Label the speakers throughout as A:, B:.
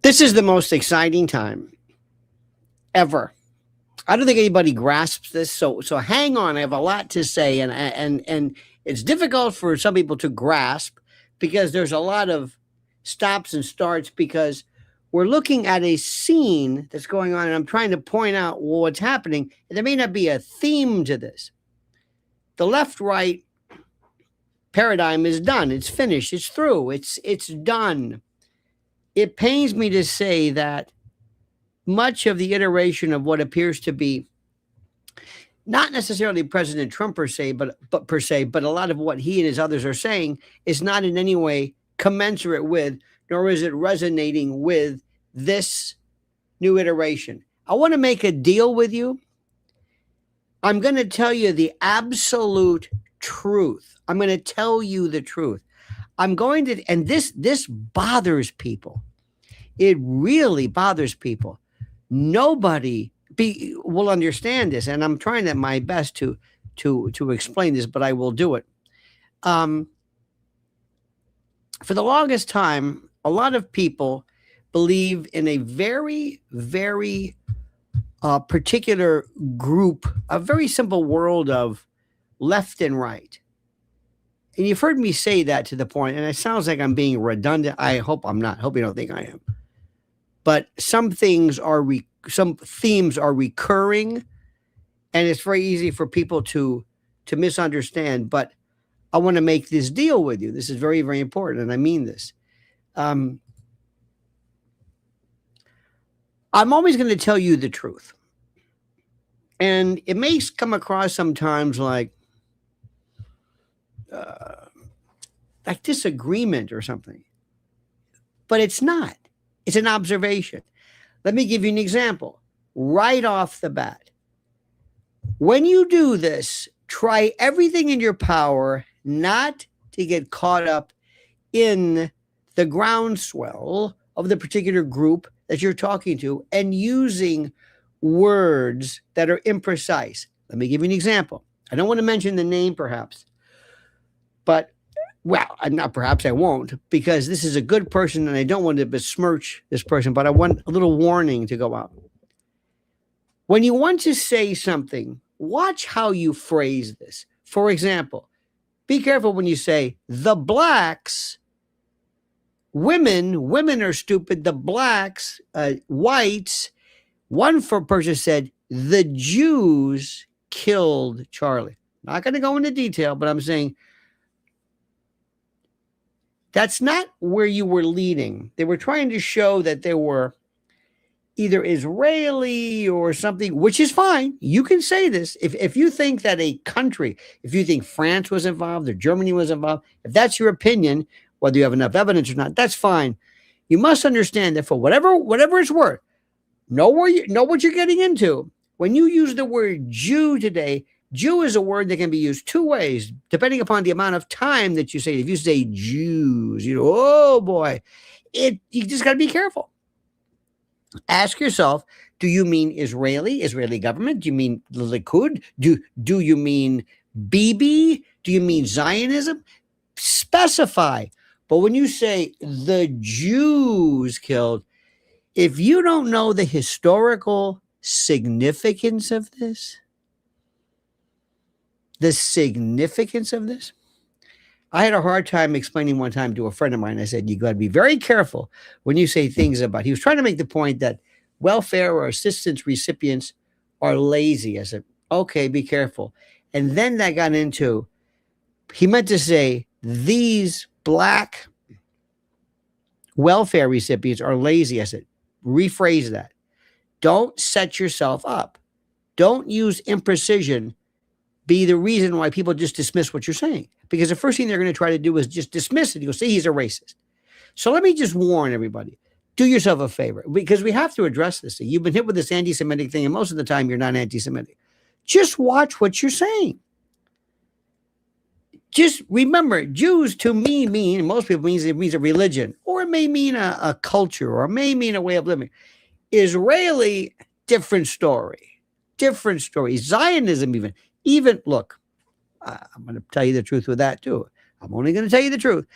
A: This is the most exciting time ever. I don't think anybody grasps this. So hang on. I have a lot to say, and it's difficult for some people to grasp because there's a lot of stops and starts because we're looking at a scene that's going on, and I'm trying to point out what's happening. And there may not be a theme to this. The left-right paradigm is done. It's finished. It's through. It's done. It pains me to say that much of the iteration of what appears to be not necessarily President Trump per se, but a lot of what he and his others are saying is not in any way commensurate with, nor is it resonating with this new iteration. I want to make a deal with you. I'm going to tell you the absolute truth. I'm going to tell you the truth. I'm going to, and this bothers people. It really bothers people. Nobody will understand this, and I'm trying my best to explain this, but I will do it. For the longest time, a lot of people believe in a very, very particular group, a very simple world of left and right. And you've heard me say that to the point, and it sounds like I'm being redundant. I hope I'm not. I hope you don't think I am. But some themes are recurring, and it's very easy for people to misunderstand. But I want to make this deal with you. This is very, very important, and I mean this. I'm always going to tell you the truth. And it may come across sometimes like disagreement or something. But it's not. It's an observation. Let me give you an example. Right off the bat. When you do this, try everything in your power not to get caught up in the groundswell of the particular group that you're talking to and using words that are imprecise. Let me give you an example. I don't want to mention the name perhaps, but not perhaps I won't, because this is a good person and I don't want to besmirch this person, but I want a little warning to go out. When you want to say something, watch how you phrase this. For example, be careful when you say the blacks, women are stupid, the blacks, whites. One person said the Jews killed Charlie. Not going to go into detail, but I'm saying that's not where you were leading. They were trying to show that they were either Israeli or something, which is fine. You can say this. If you think that a country, if you think France was involved or Germany was involved, if that's your opinion, whether you have enough evidence or not, that's fine. You must understand that for whatever it's worth, know what you're getting into. When you use the word Jew today, Jew is a word that can be used two ways, depending upon the amount of time that you say it. If you say Jews, oh boy, you just got to be careful. Ask yourself, do you mean Israeli government? Do you mean the Likud? Do you mean Bibi? Do you mean Zionism? Specify. But when you say the Jews killed, if you don't know the historical significance of this, I had a hard time explaining one time to a friend of mine. I said, you got to be very careful when you say things about, he was trying to make the point that welfare or assistance recipients are lazy. I said, okay, be careful. And then that got into, he meant to say these black welfare recipients are lazy. I said, rephrase that. Don't set yourself up. Don't use imprecision be the reason why people just dismiss what you're saying. Because the first thing they're going to try to do is just dismiss it. You'll see he's a racist. So let me just warn everybody. Do yourself a favor, because we have to address this. You've been hit with this anti-Semitic thing, and most of the time you're not anti-Semitic. Just watch what you're saying. Just remember, Jews to me mean, most people means it means a religion, or it may mean a culture, or it may mean a way of living. Israeli, different story. Different story. Zionism even look, I'm going to tell you the truth with that too. I'm only going to tell you the truth.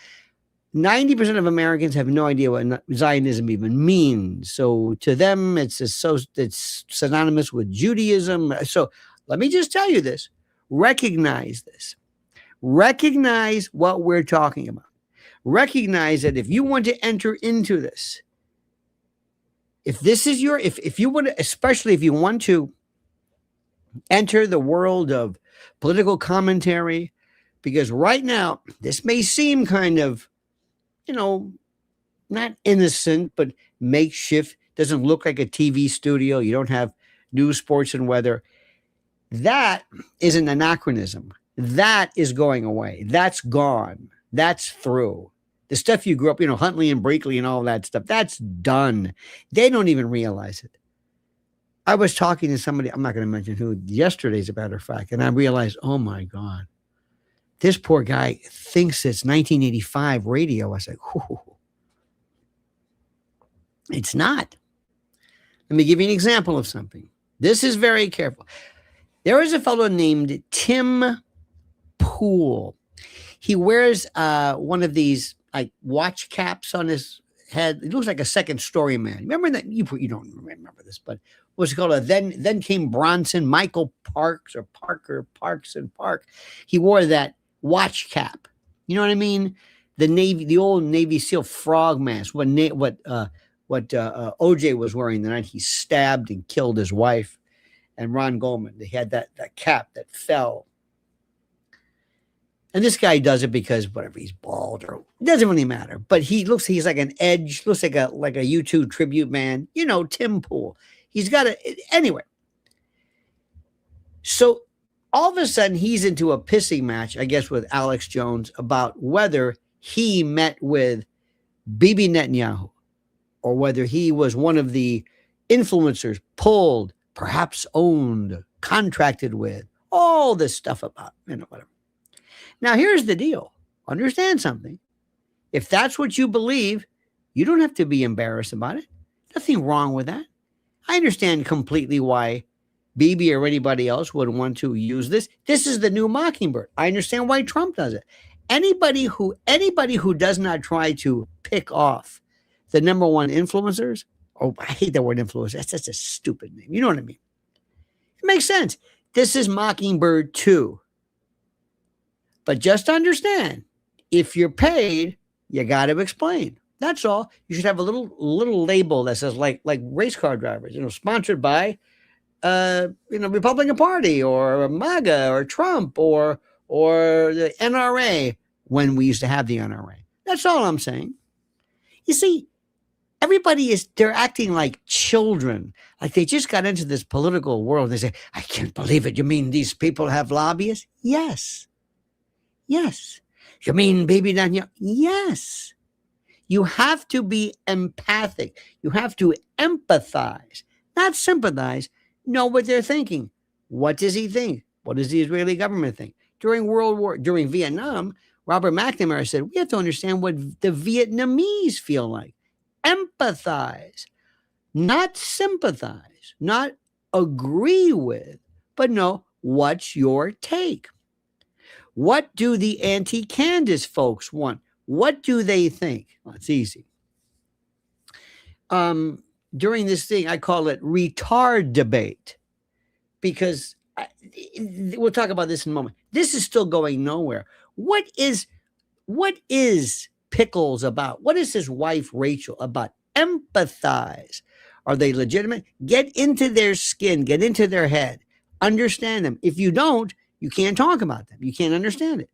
A: 90% of Americans have no idea what Zionism even means. So to them, it's synonymous with Judaism. So let me just tell you this. Recognize this. Recognize what we're talking about. Recognize that if you want to enter into this, if this is your, if you want to, especially if you want to enter the world of political commentary, because right now, this may seem kind of, not innocent, but makeshift, doesn't look like a TV studio. You don't have news, sports, and weather. That is an anachronism. That is going away. That's gone. That's through. The stuff you grew up, Huntley and Brinkley and all that stuff, that's done. They don't even realize it. I was talking to somebody, I'm not going to mention who, yesterday, as a matter of fact, and I realized, oh my God, this poor guy thinks it's 1985 radio. I said, whoo. It's not. Let me give you an example of something. This is very careful. There is a fellow named Tim Pool. He wears one of these watch caps on his head. It looks like a second story man. Remember that? You don't remember this, but what's it called? Then came Bronson, Michael Parks or Parker, Parks and Park. He wore that watch cap. You know what I mean? The old Navy SEAL frog mask. What OJ was wearing the night he stabbed and killed his wife, and Ron Goldman. They had that cap that fell. And this guy does it because whatever, he's bald, or it doesn't really matter. But he's like an edge, looks like a YouTube tribute man. Tim Pool. He's got anyway. So all of a sudden he's into a pissing match, I guess, with Alex Jones about whether he met with Bibi Netanyahu or whether he was one of the influencers pulled, perhaps owned, contracted with, all this stuff about, whatever. Now, here's the deal. Understand something. If that's what you believe, you don't have to be embarrassed about it. Nothing wrong with that. I understand completely why Bibi or anybody else would want to use this. This is the new Mockingbird. I understand why Trump does it. Anybody who does not try to pick off the number one influencers, I hate that word influencer. That's such a stupid name. You know what I mean? It makes sense. This is Mockingbird 2. But just understand, if you're paid, you got to explain. That's all. You should have a little label that says like race car drivers, sponsored by, Republican Party or MAGA or Trump or the NRA, when we used to have the NRA. That's all I'm saying. You see, they're acting like children, like they just got into this political world. They say, I can't believe it. You mean these people have lobbyists? Yes. Yes. You mean Bibi Netanyahu? Yes. You have to be empathic. You have to empathize, not sympathize. Know what they're thinking. What does he think? What does the Israeli government think? During Vietnam, Robert McNamara said, we have to understand what the Vietnamese feel like. Empathize, not sympathize, not agree with, but know what's your take. What do the anti-Candace folks want? What do they think? Well, it's easy. During this thing, I call it retard debate, because we'll talk about this in a moment. This is still going nowhere. What is Pickles about? What is his wife Rachel about? Empathize. Are they legitimate? Get into their skin, get into their head, understand them. If you don't, you can't talk about them. You can't understand it.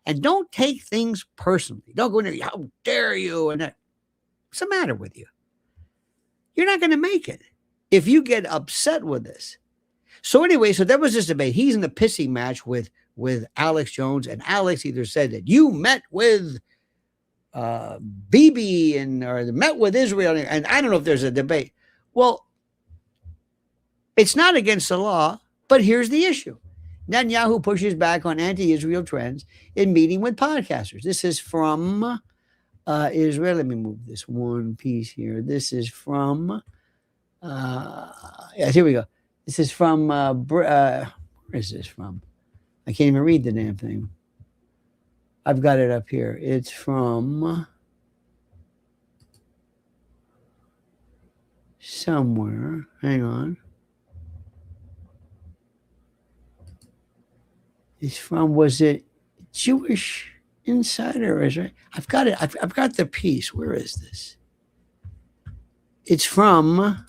A: And don't take things personally. Don't go in there, how dare you? And what's the matter with you? You're not going to make it if you get upset with this. So anyway, so there was this debate. He's in the pissing match with Alex Jones, and Alex either said that you met with Bibi or met with Israel, and I don't know if there's a debate. Well, it's not against the law, but here's the issue. Netanyahu pushes back on anti-Israel trends in meeting with podcasters. This is from Israel. Let me move this one piece here. This is from, here we go. This is from, where is this from? I can't even read the damn thing. I've got it up here. It's from, somewhere. Hang on. It's from, was it Jewish Insider? Is right? I've got it. I've got the piece. Where is this? It's from.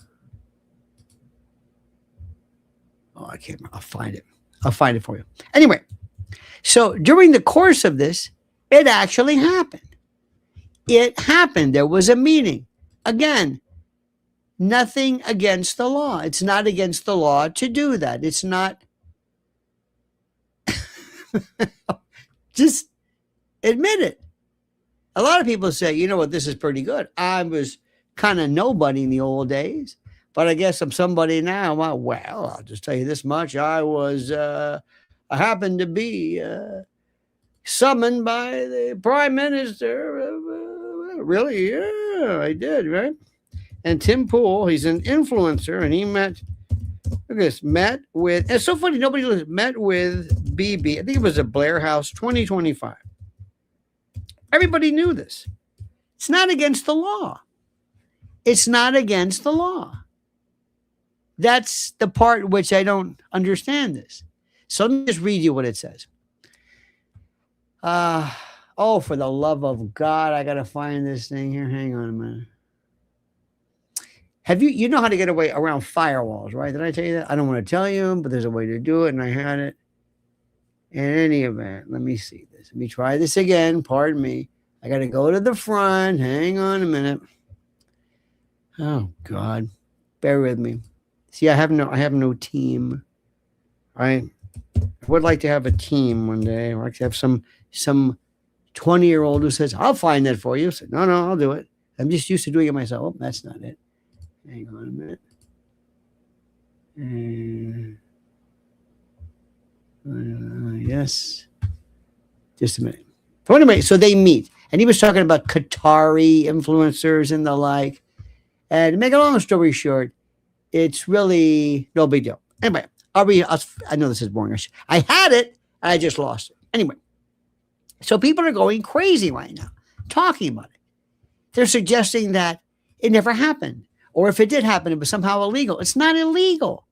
A: Oh, I can't. I'll find it. I'll find it for you. Anyway, so during the course of this, it actually happened. It happened. There was a meeting. Again, nothing against the law. It's not against the law to do that. It's not. Just admit it. A lot of people say, you know what, this is pretty good. I was kind of nobody in the old days, but I guess I'm somebody now. Well, I'll just tell you this much. I happened to be summoned by the prime minister. Really? Yeah, I did, right? And Tim Pool, he's an influencer, and he met, look at this, met with, it's so funny, nobody met with BB. I think it was at Blair House 2025. Everybody knew this. It's not against the law. It's not against the law. That's the part which I don't understand this. So let me just read you what it says. Oh, for the love of God, I got to find this thing here. Hang on a minute. Have you know how to get away around firewalls, right? Did I tell you that? I don't want to tell you, but there's a way to do it, and I had it. In any event, let me see this. Let me try this again. Pardon me. I got to go to the front. Hang on a minute. Oh God, bear with me. See, I have no team. I would like to have a team one day. I'd like to have some 20-year-old who says, "I'll find that for you." So, no, I'll do it. I'm just used to doing it myself. Oh, that's not it. Hang on a minute. Yes. Just a minute. So anyway, so they meet. And he was talking about Qatari influencers and the like. And to make a long story short, it's really no big deal. Anyway, I know this is boring. I had it, and I just lost it. Anyway, so people are going crazy right now, talking about it. They're suggesting that it never happened. Or if it did happen, it was somehow illegal. It's not illegal.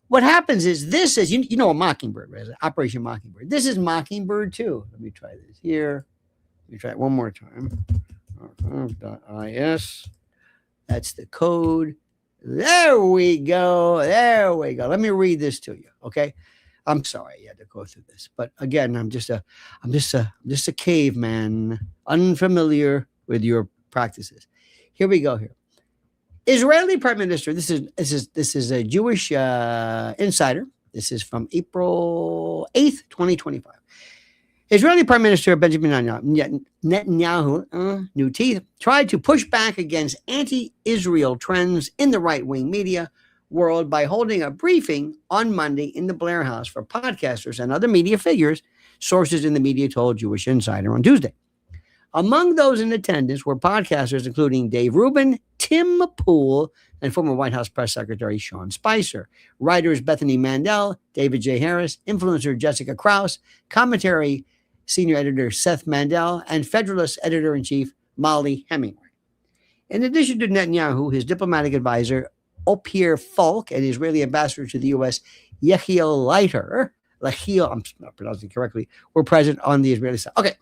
A: What happens is this is, you know, a Mockingbird, right? Operation Mockingbird. This is Mockingbird too. Let me try this here. Let me try it one more time. .is. That's the code. There we go. There we go. Let me read this to you. Okay. I'm sorry you had to go through this, but again, I'm just a caveman, unfamiliar with your practices. Here we go. Here, Israeli Prime Minister. This is a Jewish insider. This is from April 8th, 2025. Israeli Prime Minister Benjamin Netanyahu, new teeth, tried to push back against anti-Israel trends in the right-wing media world by holding a briefing on Monday in the Blair House for podcasters and other media figures, sources in the media told Jewish Insider on Tuesday. Among those in attendance were podcasters including Dave Rubin, Tim Pool, and former White House Press Secretary Sean Spicer, writers Bethany Mandel, David J. Harris, influencer Jessica Krause, commentary senior editor Seth Mandel, and Federalist editor-in-chief Molly Hemingway. In addition to Netanyahu, his diplomatic advisor Opir Falk and Israeli ambassador to the U.S. Yechiel Leiter, I'm not pronouncing it correctly, were present on the Israeli side. Okay.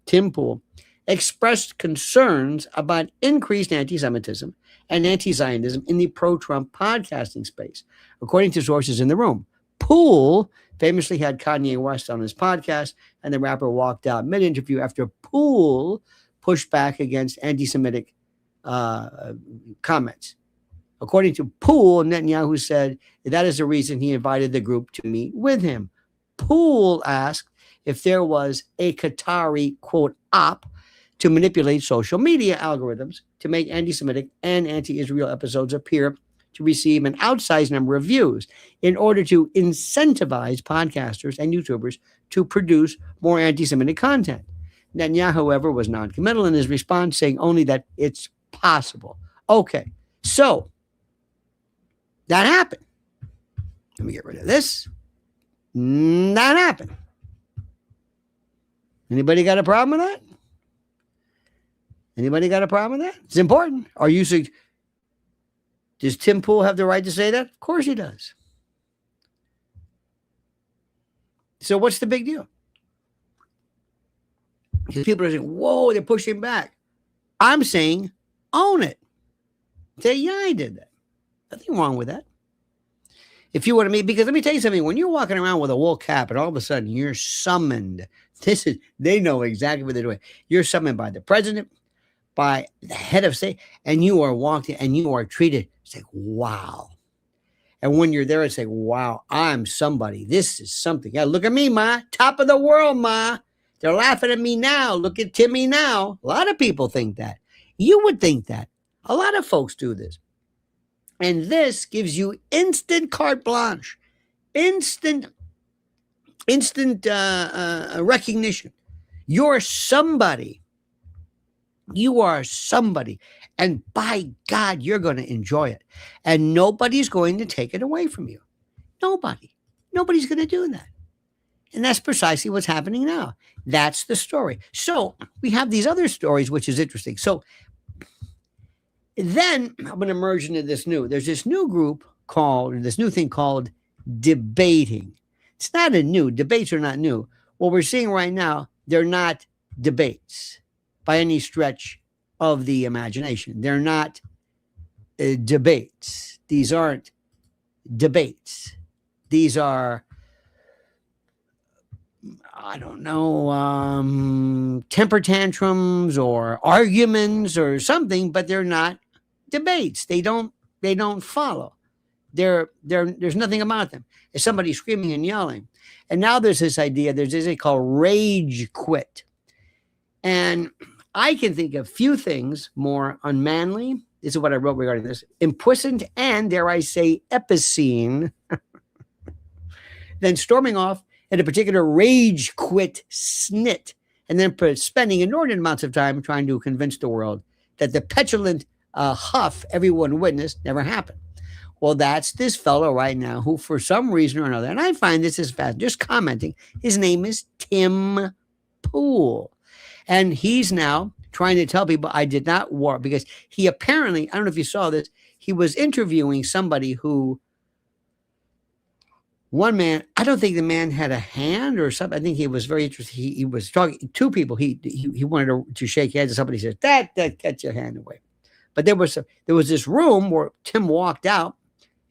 A: Tim Pool, expressed concerns about increased anti-Semitism and anti-Zionism in the pro-Trump podcasting space, according to sources in the room. Pool famously had Kanye West on his podcast, and the rapper walked out mid-interview after Pool pushed back against anti-Semitic comments. According to Pool, Netanyahu said that is the reason he invited the group to meet with him. Pool asked if there was a Qatari, quote, op to manipulate social media algorithms to make anti-Semitic and anti-Israel episodes appear to receive an outsized number of views in order to incentivize podcasters and YouTubers to produce more anti-Semitic content. Netanyahu, however, was non-committal in his response, saying only that it's possible. Okay, so that happened. Let me get rid of this. That happened. Anybody got a problem with that? Anybody got a problem with that? It's important. Are you does Tim Pool have the right to say that? Of course he does. So what's the big deal? Because people are saying, whoa, they're pushing back. I'm saying, own it. Say, yeah, I did that. Nothing wrong with that. If you want to meet, because let me tell you something, when you're walking around with a wool cap and all of a sudden you're summoned, they know exactly what they're doing. You're summoned by the president, by the head of state, and you are walked and you are treated. It's like, wow. And when you're there, it's like, wow, I'm somebody. This is something. Yeah, look at me, Ma. Top of the world, Ma. They're laughing at me now. Look at Timmy now. A lot of people think that. You would think that. A lot of folks do this. And this gives you instant carte blanche, instant recognition. You're somebody. You are somebody. And by God, you're going to enjoy it. And nobody's going to take it away from you. Nobody. Nobody's going to do that. And that's precisely what's happening now. That's the story. So we have these other stories, which is interesting. So then I'm going to merge into there's this new group this new thing called debating. It's not debates are not new. What we're seeing right now, they're not debates by any stretch of the imagination. They're not debates. These aren't debates. These are, I don't know, temper tantrums or arguments or something, but they're not debates. They don't follow. There's nothing about them. It's somebody screaming and yelling. And now there's this thing called rage quit. And I can think of few things more unmanly. This is what I wrote regarding this. Implicit and, dare I say, epicene than storming off at a particular rage quit snit and then spending inordinate amounts of time trying to convince the world that the petulant huff everyone witnessed never happened. Well, that's this fellow right now who, for some reason or another, and I find this is fast, just commenting, his name is Tim Pool. And he's now trying to tell people I did not war, because he apparently, I don't know if you saw this, he was interviewing somebody who, one man, I don't think the man had a hand or something. I think he was very interested. He was talking to people. He wanted to shake hands, and somebody said, that get your hand away. But there was this room where Tim walked out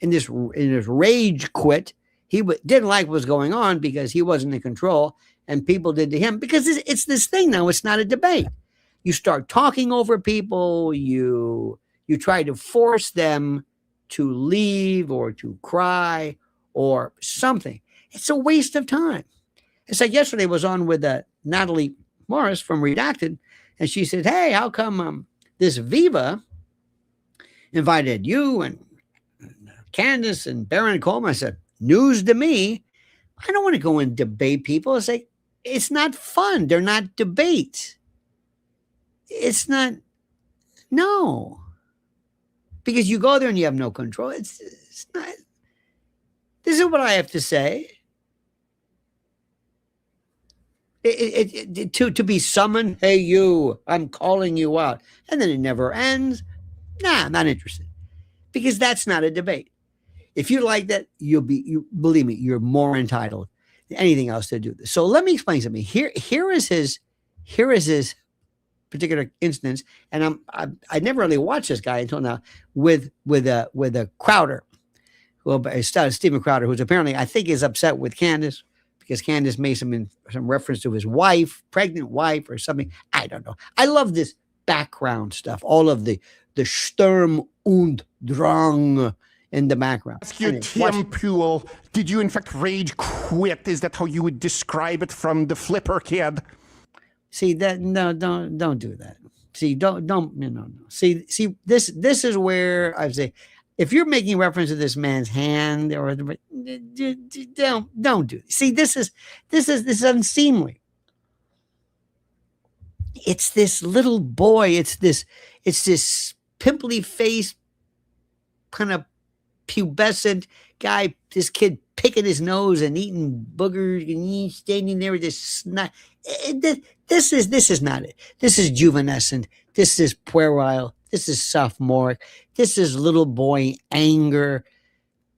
A: in this rage quit. He didn't like what was going on because he wasn't in control, and people did to him, because it's this thing now. It's not a debate. You start talking over people. You try to force them to leave or to cry or something. It's a waste of time. It's like yesterday I was on with Natalie Morris from Redacted, and she said, hey, how come this Viva invited you and Candace and Baron Coleman? I said, news to me. I don't want to go and debate people. It's like, it's not fun. They're not debates. It's not, no. Because you go there and you have no control. It's not. This is what I have to say. To be summoned, hey, you, I'm calling you out. And then it never ends. Nah, I'm not interested. Because that's not a debate. If you like that, believe me, you're more entitled than anything else to do this. So let me explain something. Here is his particular instance, and I never really watched this guy until now with a Crowder. Well, Stephen Crowder, who's apparently, I think, is upset with Candace because Candace made some reference to his wife, pregnant wife or something. I don't know. I love this background stuff, all of the Sturm und Drang in the background.
B: Ask you, Tim Pool, did you in fact rage quit? Is that how you would describe it from the Flipper Kid?
A: See that? No, don't do that. See, don't. No. See, this is where I say, if you're making reference to this man's hand, or don't do it. See, this is unseemly. It's this little boy. It's this pimply faced, kind of pubescent guy. This kid picking his nose and eating boogers, and he's standing there with this snot. This is not it. This is juvenescent. This is puerile. This is sophomoric. This is little boy anger.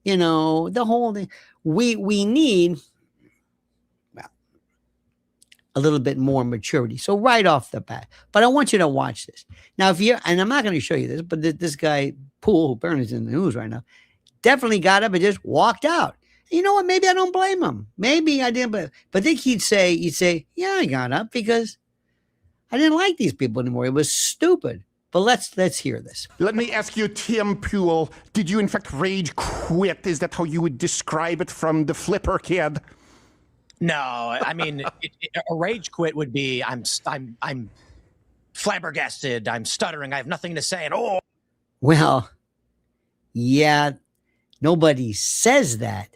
A: You know, the whole thing. We need a little bit more maturity. So right off the bat, but I want you to watch this. Now, if you're, and I'm not going to show you this, but this guy, Poole, who apparently is in the news right now, definitely got up and just walked out. You know what? Maybe I don't blame him. Maybe I didn't, but I think he'd say, yeah, I got up because I didn't like these people anymore. It was stupid. But let's hear this.
B: Let me ask you, Tim Poole, did you in fact rage quit? Is that how you would describe it from the flipper kid?
C: No, I mean, a rage quit would be I'm flabbergasted, I'm stuttering, I have nothing to say, and oh.
A: Well, yeah, nobody says that.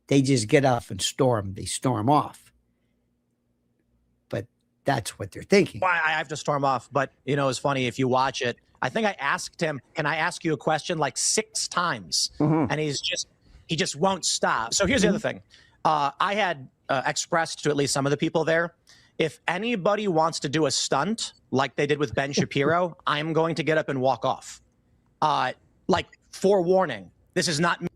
A: They just get off and storm. They storm off. But that's what they're thinking.
C: Why I have to storm off. But, you know, it's funny if you watch it. I think I asked him, can I ask you a question like 6 times? And he just won't stop. So here's the other thing. I had expressed to at least some of the people there, if anybody wants to do a stunt like they did with Ben Shapiro, I'm going to get up and walk off. Like, forewarning, this is not me,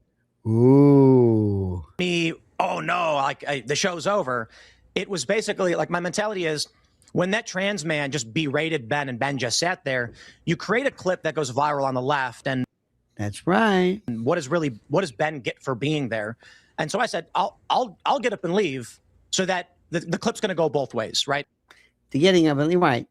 C: oh no, like the show's over. It was basically like my mentality is when that trans man just berated Ben and Ben just sat there, you create a clip that goes viral on the left. And
A: that's right.
C: What does Ben get for being there? And so I said, I'll get up and leave so that the clip's going to go both ways, right?
A: The getting up and right.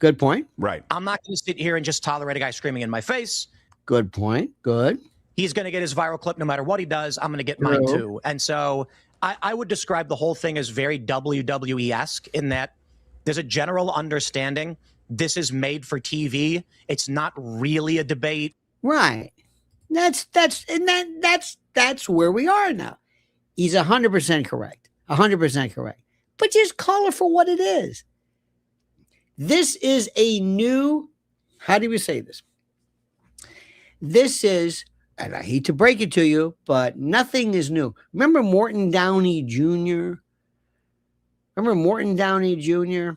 A: Good point.
B: Right.
C: I'm not going to sit here and just tolerate a guy screaming in my face.
A: Good point. Good.
C: He's going to get his viral clip no matter what he does. I'm going to get mine too. And so I would describe the whole thing as very WWE-esque in that there's a general understanding this is made for TV. It's not really a debate.
A: Right. That's where we are now. He's 100% correct. 100% correct. But just call it for what it is. This is a new, how do we say this? This is, and I hate to break it to you, but nothing is new. Remember Morton Downey Jr.? Remember Morton Downey Jr.?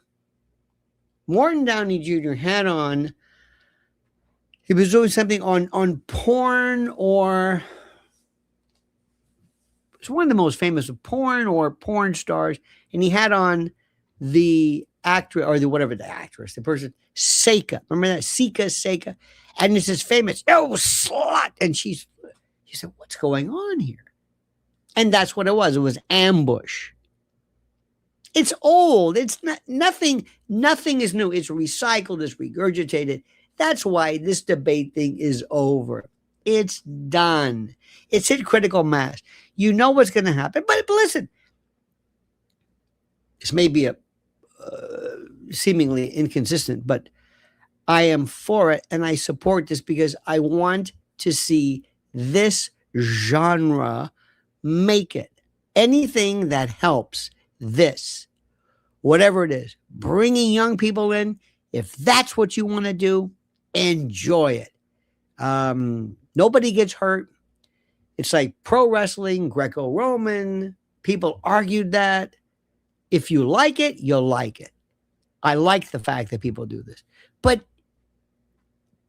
A: Morton Downey Jr. had on, he was doing something on porn, or it's one of the most famous of porn or porn stars, and he had on the actress, or the whatever the actress, the person, Seika. Remember that? Seika. And it's this famous, oh, slut. And she said, what's going on here? And that's what it was. It was ambush. It's old. It's not, nothing is new. It's recycled, it's regurgitated. That's why this debate thing is over. It's done. It's hit critical mass. You know what's going to happen. But listen, this may be a seemingly inconsistent, but I am for it and I support this because I want to see this genre make it. Anything that helps this, whatever it is, bringing young people in, if that's what you want to do, enjoy it. Nobody gets hurt. It's like pro wrestling, Greco-Roman. People argued that. If you like it, you'll like it. I like the fact that people do this. But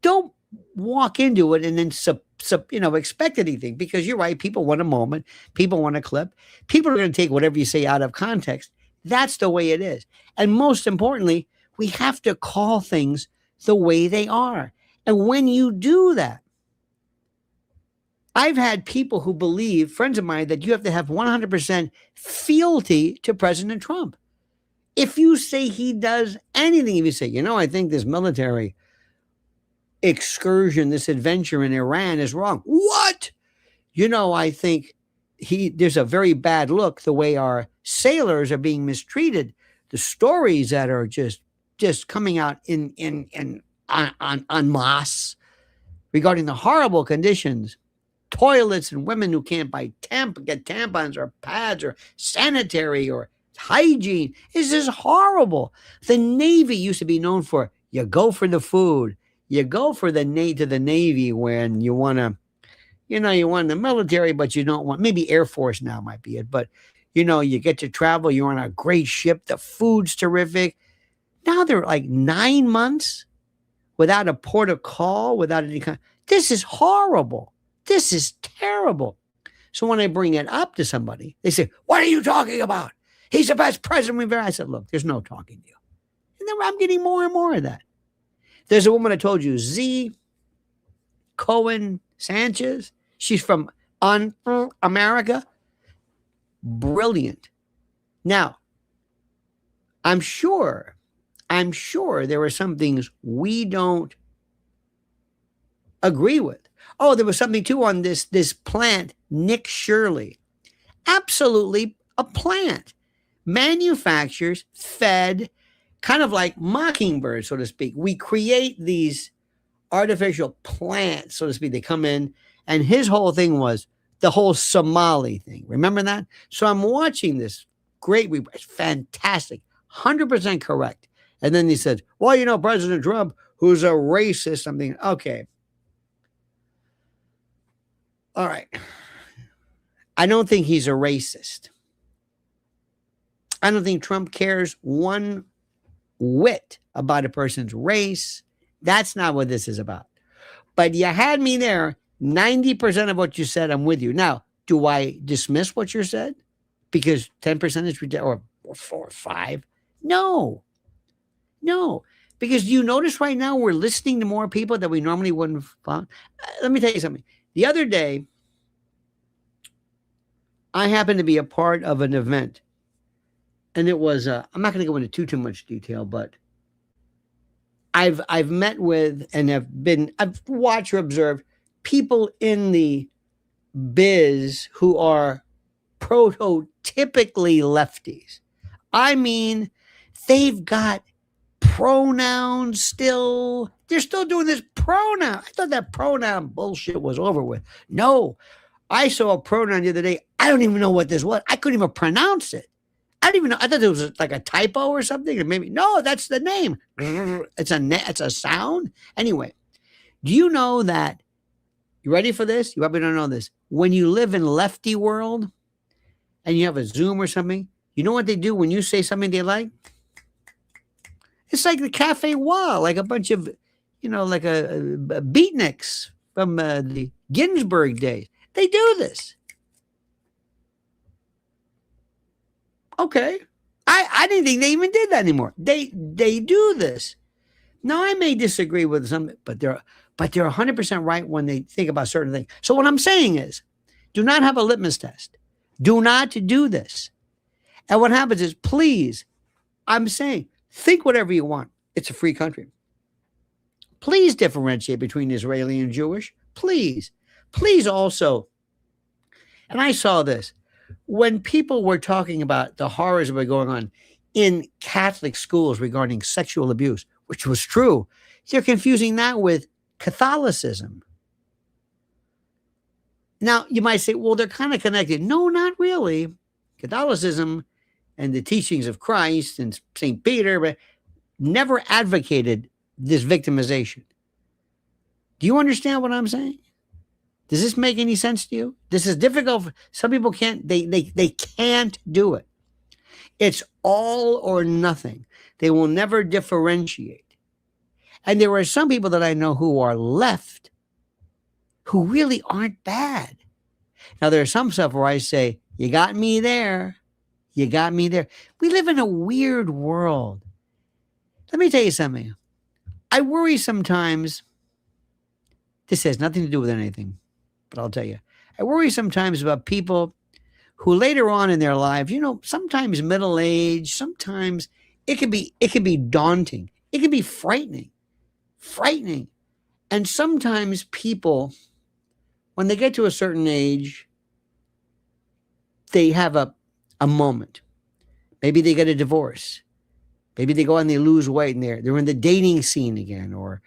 A: don't walk into it and then expect anything, because you're right. People want a moment. People want a clip. People are going to take whatever you say out of context. That's the way it is. And most importantly, we have to call things the way they are. And when you do that, I've had people who believe, friends of mine, that you have to have 100% fealty to President Trump. If you say he does anything, if you say, I think this military excursion, this adventure in Iran is wrong. What? I think there's a very bad look the way our sailors are being mistreated. The stories that are just coming out en masse regarding the horrible conditions, toilets and women who can't get tampons or pads or sanitary or hygiene. It's just horrible. The Navy used to be known for, you go for the food. You go for to the Navy when you want to, you want the military, but you don't want, maybe Air Force now might be it, but you get to travel, you're on a great ship, the food's terrific. Now they're like 9 months without a port of call, without any kind. This is horrible. This is terrible. So when I bring it up to somebody, they say, "What are you talking about? He's the best president we've ever." I said, "Look, there's no talking to you." And then I'm getting more and more of that. There's a woman I told you, Z Cohen Sanchez. She's from America. Brilliant. Now, I'm sure there are some things we don't agree with. Oh, there was something too on this plant, Nick Shirley. Absolutely a plant. Manufactures, fed, kind of like mockingbirds, so to speak. We create these artificial plants, so to speak. They come in, and his whole thing was the whole Somali thing. Remember that? So I'm watching this great, it's fantastic, 100% correct. And then he said, "Well, you know, President Trump, who's a racist." I'm thinking, okay. All right. I don't think he's a racist. I don't think Trump cares one whit about a person's race. That's not what this is about. But you had me there. 90% of what you said, I'm with you. Now, do I dismiss what you said because 10% is ridiculous, or 4 or 5? No. Because you notice right now we're listening to more people that we normally wouldn't have found. Let me tell you something. The other day, I happened to be a part of an event, and it was, I'm not going to go into too much detail, but I've met with and I've watched or observed people in the biz who are prototypically lefties. I mean, they've got pronouns still. They're still doing this pronoun. I thought that pronoun bullshit was over with. No, I saw a pronoun the other day. I don't even know what this was. I couldn't even pronounce it. I don't even know. I thought it was like a typo or something. Or maybe, no, that's the name. It's a sound. Anyway, do you know that? You ready for this? You probably don't know this. When you live in lefty world and you have a Zoom or something, you know what they do when you say something they like? It's like the Cafe Wall, like a bunch of, like a beatniks from the Ginsburg days. They do this. Okay. I didn't think they even did that anymore. They do this. Now, I may disagree with some, but they're 100% right when they think about certain things. So what I'm saying is, do not have a litmus test. Do not do this. And what happens is, please, I'm saying, think whatever you want. It's a free country. Please differentiate between Israeli and Jewish. Please. Please also. And I saw this. When people were talking about the horrors that were going on in Catholic schools regarding sexual abuse, which was true, they're confusing that with Catholicism. Now, you might say, well, they're kind of connected. No, not really. Catholicism and the teachings of Christ and St. Peter never advocated this victimization. Do you understand what I'm saying? Does this make any sense to you? This is difficult. Some people can't, they can't do it. It's all or nothing. They will never differentiate. And there are some people that I know who are left who really aren't bad. Now, there's some stuff where I say, you got me there. You got me there. We live in a weird world. Let me tell you something. I worry sometimes. This has nothing to do with anything, but I'll tell you. I worry sometimes about people who later on in their lives, sometimes middle age, sometimes it can be daunting. It can be frightening. And sometimes people, when they get to a certain age, they have a moment. Maybe they get a divorce. Maybe they go and they lose weight and they're in the dating scene again. Or,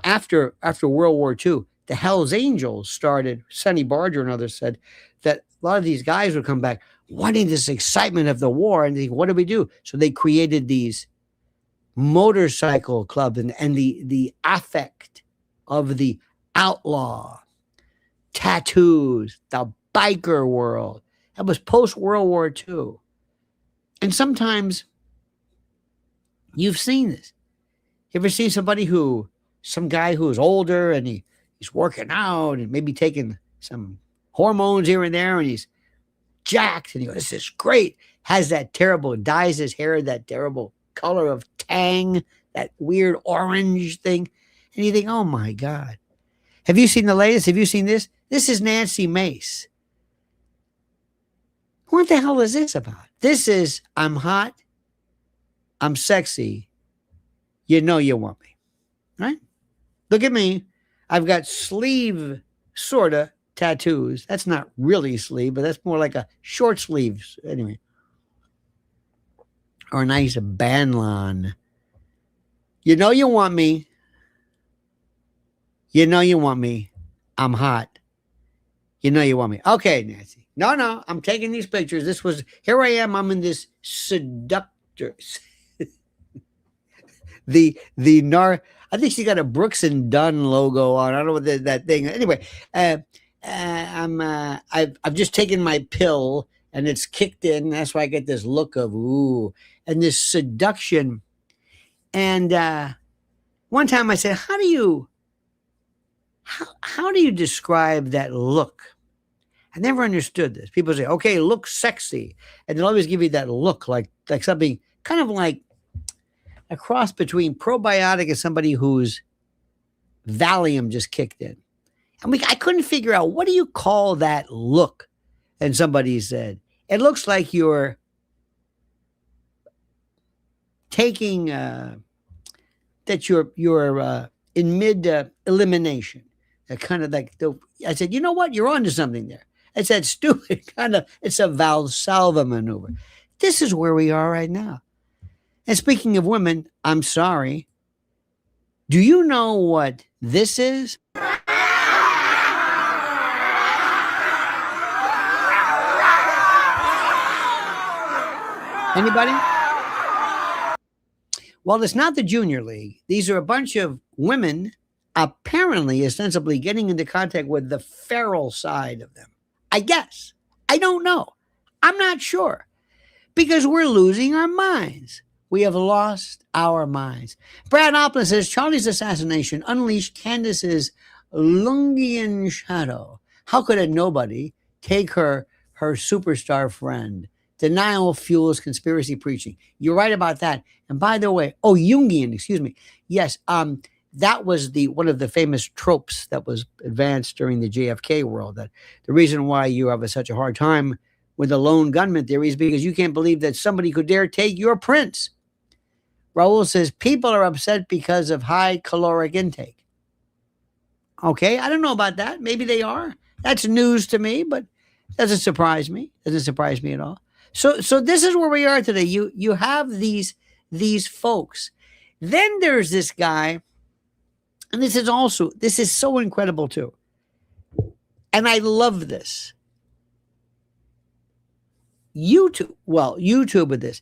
A: after World War II, the Hells Angels started, Sonny Barger and others said that a lot of these guys would come back wanting this excitement of the war. And they think, what do we do? So they created these motorcycle clubs and the affect of the outlaw, tattoos, the biker world. That was post-World War II. And sometimes you've seen this. You ever seen somebody who some guy who is older and he's working out and maybe taking some hormones here and there, and he's jacked, and he goes, this is great. Has that terrible, dyes his hair that terrible color of tang, that weird orange thing. And you think, oh my God. Have you seen the latest? Have you seen this? This is Nancy Mace. What the hell is this about? This is, I'm hot, I'm sexy, you know you want me, right? Look at me. I've got sleeve, sort of, tattoos. That's not really sleeve, but that's more like a short sleeves. Anyway. Or a nice bandlan. You know you want me. You know you want me. I'm hot. You know you want me. Okay, Nancy. No, I'm taking these pictures. Here I am. I'm in this seductor. I think she got a Brooks and Dunn logo on. I don't know what that thing. Anyway, I've just taken my pill and it's kicked in. That's why I get this look of ooh and this seduction. And one time I said, how do you describe that look? I never understood this. People say, okay, look sexy. And they'll always give you that look like something kind of like a cross between probiotic and somebody whose Valium just kicked in. And I couldn't figure out, what do you call that look? And somebody said, it looks like you're taking, that you're in mid elimination. Kind of like, I said, you know what? You're onto something there. It's that stupid it's a Valsalva maneuver. This is where we are right now. And speaking of women, I'm sorry. Do you know what this is? Anybody? Well, it's not the Junior League. These are a bunch of women apparently, ostensibly getting into contact with the feral side of them. I guess. I don't know. I'm not sure. Because we're losing our minds. We have lost our minds. Brad Oplin says, Charlie's assassination unleashed Candace's Lungian shadow. How could a nobody take her superstar friend? Denial fuels conspiracy preaching. You're right about that. And by the way, Jungian, excuse me. Yes, that was one of the famous tropes that was advanced during the JFK world. That the reason why you have such a hard time with the lone gunman theory is because you can't believe that somebody could dare take your prince. Raul says people are upset because of high caloric intake. Okay, I don't know about that. Maybe they are. That's news to me, but doesn't surprise me. Doesn't surprise me at all. So this is where we are today. You have these folks. Then there's this guy. And this is so incredible too. And I love this. YouTube with this.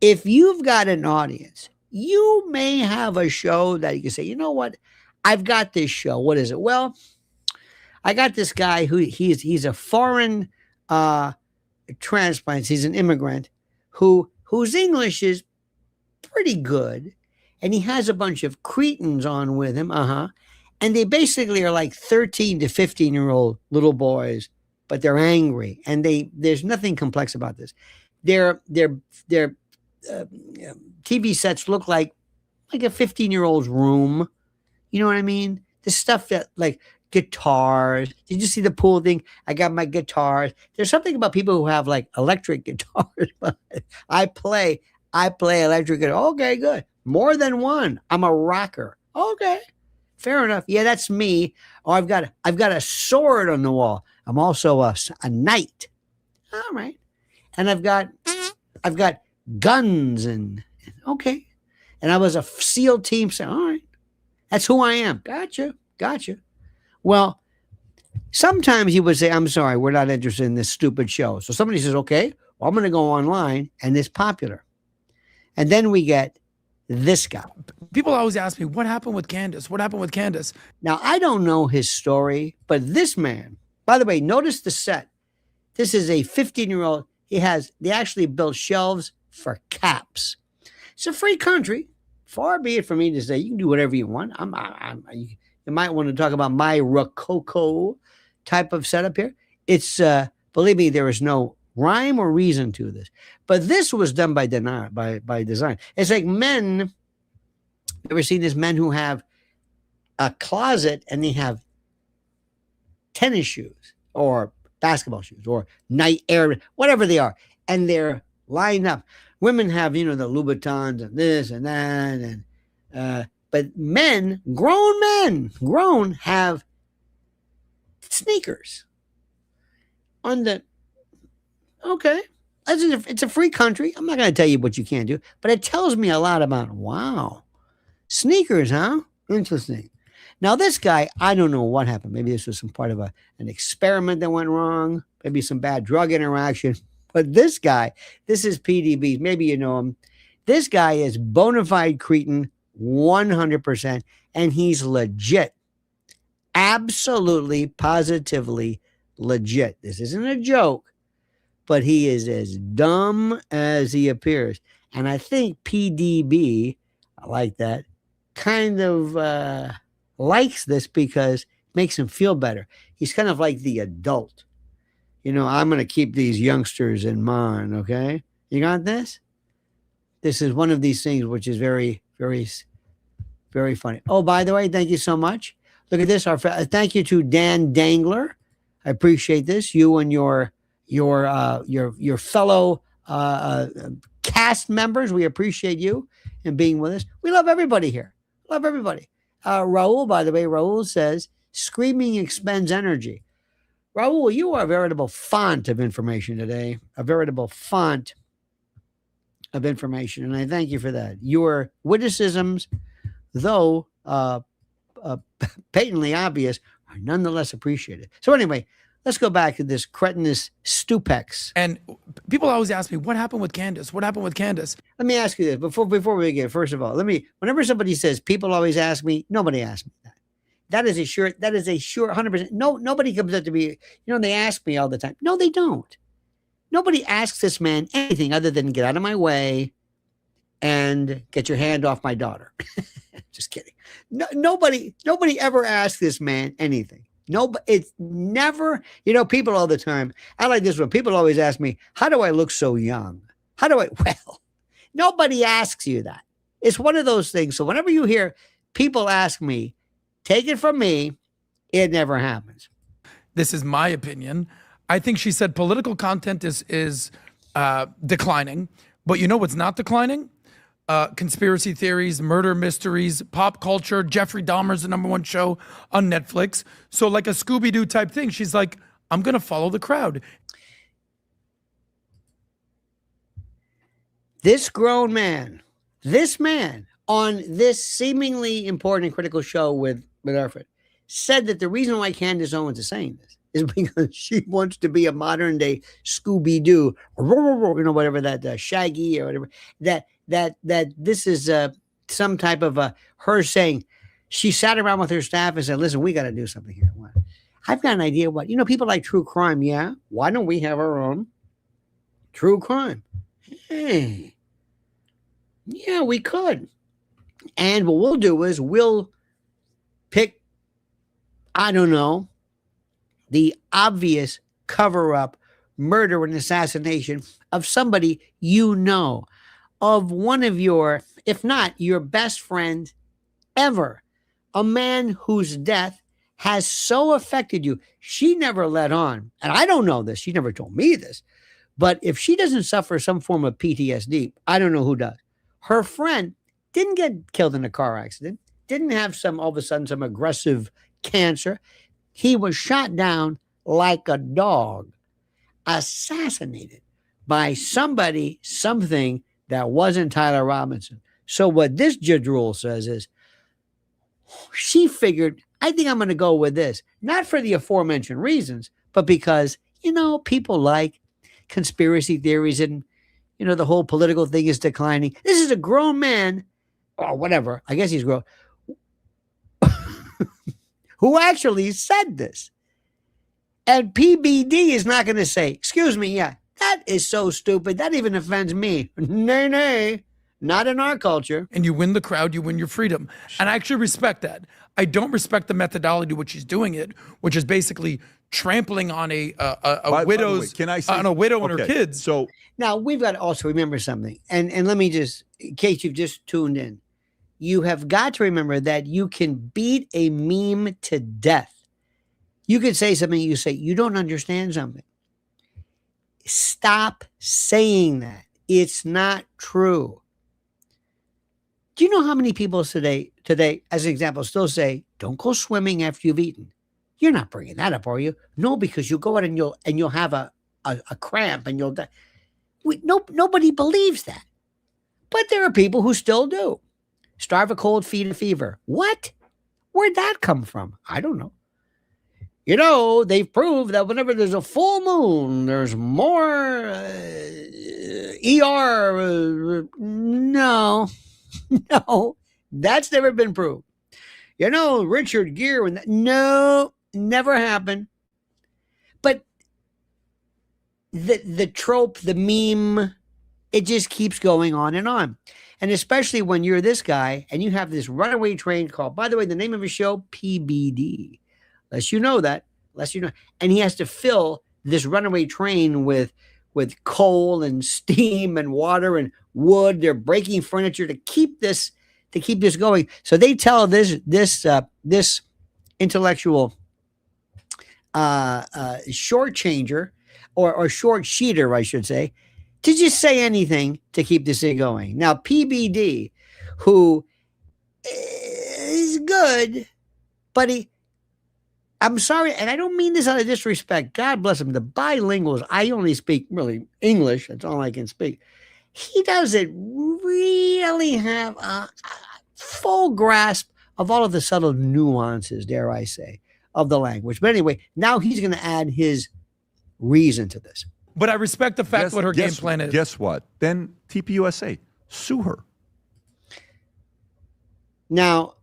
A: If you've got an audience, you may have a show that you can say, you know what? I've got this show. What is it? Well, I got this guy who he's a foreign transplant. He's an immigrant whose English is pretty good. And he has a bunch of cretins on with him, and they basically are like 13 to 15-year-old little boys, but they're angry, and there's nothing complex about this. Their TV sets look like a 15-year-old's room. You know what I mean? The stuff that like guitars. Did you see the pool thing? I got my guitars. There's something about people who have like electric guitars. I play electric guitar. Okay, good. More than one. I'm a rocker. Okay, fair enough. Yeah, that's me. Oh, I've got a sword on the wall. I'm also a knight. All right, and I've got guns and okay, and I was a SEAL team. So all right, that's who I am. Gotcha. Well, sometimes you would say, "I'm sorry, we're not interested in this stupid show." So somebody says, "Okay, well, I'm going to go online," and it's popular, and then we get this guy.
D: People always ask me, what happened with Candace? What happened with Candace?
A: Now, I don't know his story, but this man, by the way, notice the set. This is a 15-year-old. They actually built shelves for caps. It's a free country. far be it for me to say you can do whatever you want. You might want to talk about my Rococo type of setup here. It's believe me, there is no rhyme or reason to this, but this was done by design. It's like men. Ever seen this? Men who have a closet and they have tennis shoes or basketball shoes or night air, whatever they are, and they're lined up. Women have, the Louboutins and this and that, and but men, grown, have sneakers on the. Okay, it's a free country. I'm not going to tell you what you can't do, but it tells me a lot about. Wow, sneakers, huh? Interesting. Now, this guy, I don't know what happened. Maybe this was some part of an experiment that went wrong. Maybe some bad drug interaction. But this guy, this is PDB. Maybe you know him. This guy is bona fide cretin, 100%, and he's legit. Absolutely, positively legit. This isn't a joke, but he is as dumb as he appears. And I think PDB, I like that, kind of likes this because it makes him feel better. He's kind of like the adult. I'm going to keep these youngsters in mind, okay? You got this? This is one of these things which is very, very, very funny. Oh, by the way, thank you so much. Look at this. Thank you to Dan Dangler. I appreciate this. You and your fellow cast members, we appreciate you and being with us. We love everybody here. Love everybody. Raul, by the way, Raul says, screaming expends energy. Raul, you are a veritable font of information today, a veritable font of information, and I thank you for that. Your witticisms, though patently obvious, are nonetheless appreciated. So anyway, let's go back to this cretinous stupex.
D: And people always ask me, what happened with Candace? What happened with Candace?
A: Let me ask you this before we begin. First of all, whenever somebody says people always ask me, nobody asks me that. That is a sure 100%. No, nobody comes up to me. They ask me all the time. No, they don't. Nobody asks this man anything other than get out of my way and get your hand off my daughter. Just kidding. No, nobody ever asks this man anything. No, it's never, people all the time. I like this one. People always ask me, how do I look so young? Well, nobody asks you that. It's one of those things. So whenever you hear people ask me, take it from me, it never happens.
D: This is my opinion. I think she said political content is declining, but you know what's not declining? Conspiracy theories, murder mysteries, pop culture. Jeffrey Dahmer's the #1 show on Netflix. So like a Scooby-Doo type thing. She's like, I'm going to follow the crowd.
A: This grown man, on this seemingly important and critical show with Alfred, said that the reason why Candace Owens is saying this is because she wants to be a modern day Scooby-Doo, whatever that Shaggy or whatever, that this is some type of her saying, she sat around with her staff and said, listen, we got to do something here. I've got an idea what, people like true crime. Yeah. Why don't we have our own true crime? Hey, yeah, we could. And what we'll do is we'll pick, I don't know, the obvious cover-up murder and assassination of somebody of one of your, if not your best friend ever, a man whose death has so affected you. She never let on, and I don't know this, she never told me this, but if she doesn't suffer some form of PTSD, I don't know who does. Her friend didn't get killed in a car accident, didn't have all of a sudden some aggressive cancer. He was shot down like a dog, assassinated by something that wasn't Tyler Robinson. So what this jadrule says is, she figured, I think I'm going to go with this, not for the aforementioned reasons, but because, people like conspiracy theories and, the whole political thing is declining. This is a grown man, or whatever, I guess he's grown, who actually said this. And PBD is not going to say, excuse me, yeah, that is so stupid. That even offends me. Nay, Not in our culture.
D: And you win the crowd, you win your freedom. And I actually respect that. I don't respect the methodology which she's doing it, which is basically trampling on a widow's, on a widow and her kids.
B: So
A: now we've got to also remember something. And let me just, in case you've just tuned in, you have got to remember that you can beat a meme to death. You could say something, you say, you don't understand something. Stop saying that. It's not true. Do you know how many people today, as an example, still say, don't go swimming after you've eaten? You're not bringing that up, are you? No, because you'll go out and you'll have a cramp and you'll die. Nobody believes that. But there are people who still do. Starve a cold, feed a fever. What? Where'd that come from? I don't know. You know, they've proved that whenever there's a full moon, there's more ER. No, that's never been proved. You know, Richard Gere, no, never happened. But the trope, the meme, it just keeps going on and on. And especially when you're this guy and you have this runaway train called, by the way, the name of his show, PBD. Unless you know that, and he has to fill this runaway train with coal and steam and water and wood. They're breaking furniture to keep this going. So they tell this intellectual shortchanger or short sheeter, I should say, to just say anything to keep this thing going. Now PBD, who is good, but I'm sorry, and I don't mean this out of disrespect. God bless him. The bilinguals, I only speak really English. That's all I can speak. He doesn't really have a full grasp of all of the subtle nuances, dare I say, of the language. But anyway, now he's going to add his reason to this.
D: But I respect the fact what her game plan is.
E: Guess what? Then TPUSA, sue her.
A: Now,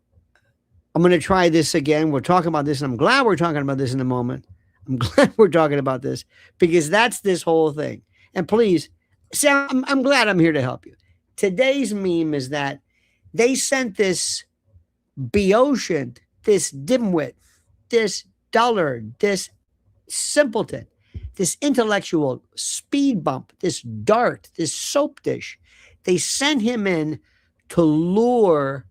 A: I'm going to try this again. We're talking about this, and I'm glad we're talking about this in a moment. I'm glad we're talking about this because that's this whole thing. And please, Sam, I'm glad I'm here to help you. Today's meme is that they sent this Boeotian, this dimwit, this dullard, this simpleton, this intellectual speed bump, this dart, this soap dish. They sent him in to lure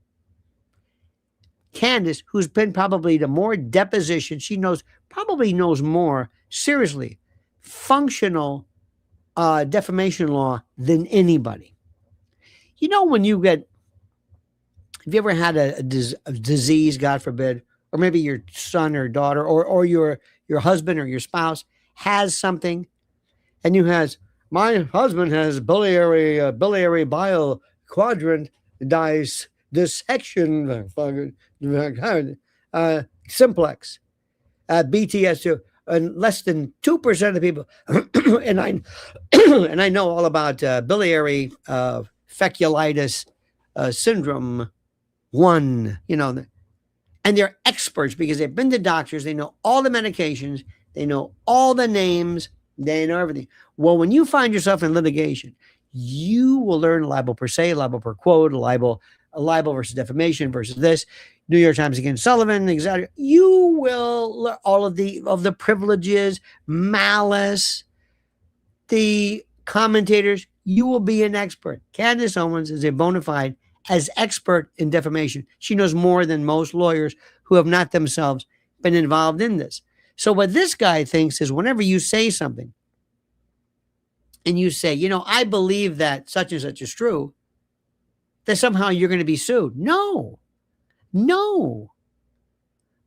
A: Candace, who's been probably to more deposition. She probably knows more, seriously, functional defamation law than anybody. You know, when you have you ever had a disease, God forbid, or maybe your son or daughter or your husband or your spouse has something, and my husband has biliary bile quadrant dissection simplex, BTS2, and less than 2% of the people, and I know all about biliary feculitis syndrome 1, you know, and they're experts because they've been to doctors, they know all the medications, they know all the names, they know everything. Well, when you find yourself in litigation, you will learn libel per se, libel per quote, libel versus defamation versus this, New York Times against Sullivan, etc. You will learn all of the privileges, malice, the commentators. You will be an expert. Candace Owens is a bona fide as expert in defamation. She knows more than most lawyers who have not themselves been involved in this. So what this guy thinks is whenever you say something and you say, you know, I believe that such and such is true, that somehow you're going to be sued. No.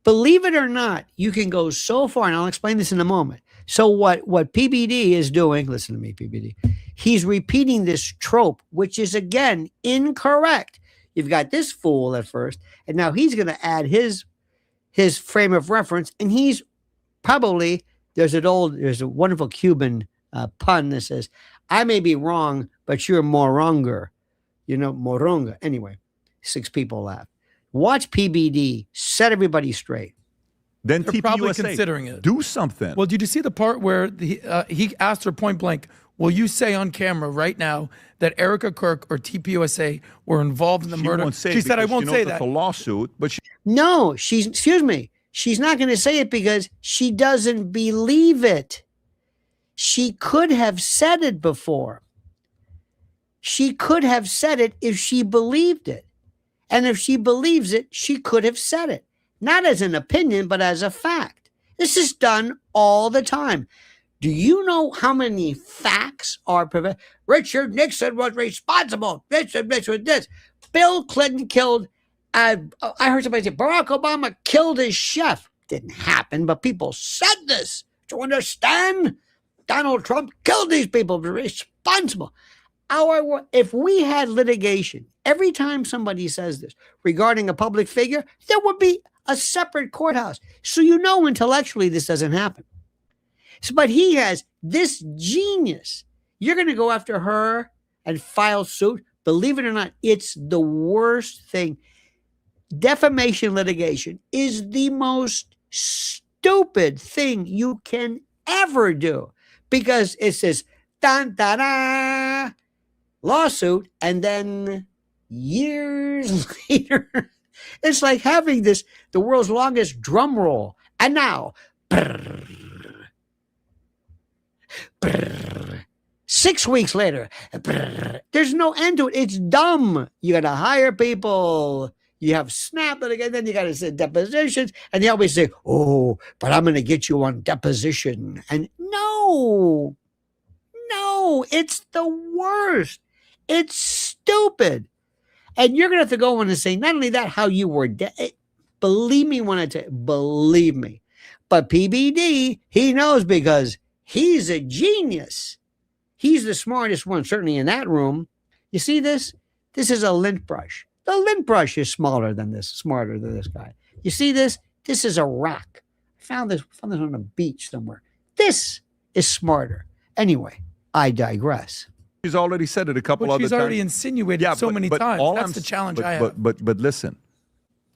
A: Believe it or not, you can go so far, and I'll explain this in a moment. So what PBD is doing, listen to me, PBD, he's repeating this trope, which is, again, incorrect. You've got this fool at first, and now he's going to add his frame of reference, and he's probably, there's a wonderful Cuban pun that says, I may be wrong, but you're moronga. You know, moronga. Anyway, 6 people laugh. Watch PBD set everybody straight.
E: Then
D: They're
E: TPUSA,
D: probably considering it.
E: do something.
D: Well, did you see the part where he asked her point blank, will you say on camera right now that Erica Kirk or TPUSA were involved in the murder? She said, I won't say that.
E: It's a lawsuit, but
A: No, excuse me. She's not going to say it because she doesn't believe it. She could have said it before. She could have said it if she believed it. And if she believes it, she could have said it. Not as an opinion, but as a fact. This is done all the time. Do you know how many facts are prevented? Richard Nixon was responsible. Richard Nixon was this. Bill Clinton killed, I heard somebody say Barack Obama killed his chef. Didn't happen, but people said this. Do you understand? Donald Trump killed these people. Responsible. If we had litigation, every time somebody says this regarding a public figure, there would be a separate courthouse. So you know intellectually this doesn't happen. But he has this genius. You're going to go after her and file suit. Believe it or not, it's the worst thing. Defamation litigation is the most stupid thing you can ever do because it says, dun, da, da, lawsuit, and then years later, it's like having the world's longest drum roll. And now, brrr, brrr, 6 weeks later, brrr, there's no end to it. It's dumb. You got to hire people. You have snap it again. Then you got to say depositions. And they always say, oh, but I'm going to get you on deposition. And no, it's the worst. It's stupid. And you're going to have to go in and say, not only that, how you were believe me when I tell you, believe me. But PBD, he knows because he's a genius. He's the smartest one, certainly in that room. You see this? This is a lint brush. The lint brush is smarter than this guy. You see this? This is a rock. I found this on the beach somewhere. This is smarter. Anyway, I digress.
E: she's already said it a couple other times.
D: She's already insinuated so many times. That's the challenge I have.
E: But listen.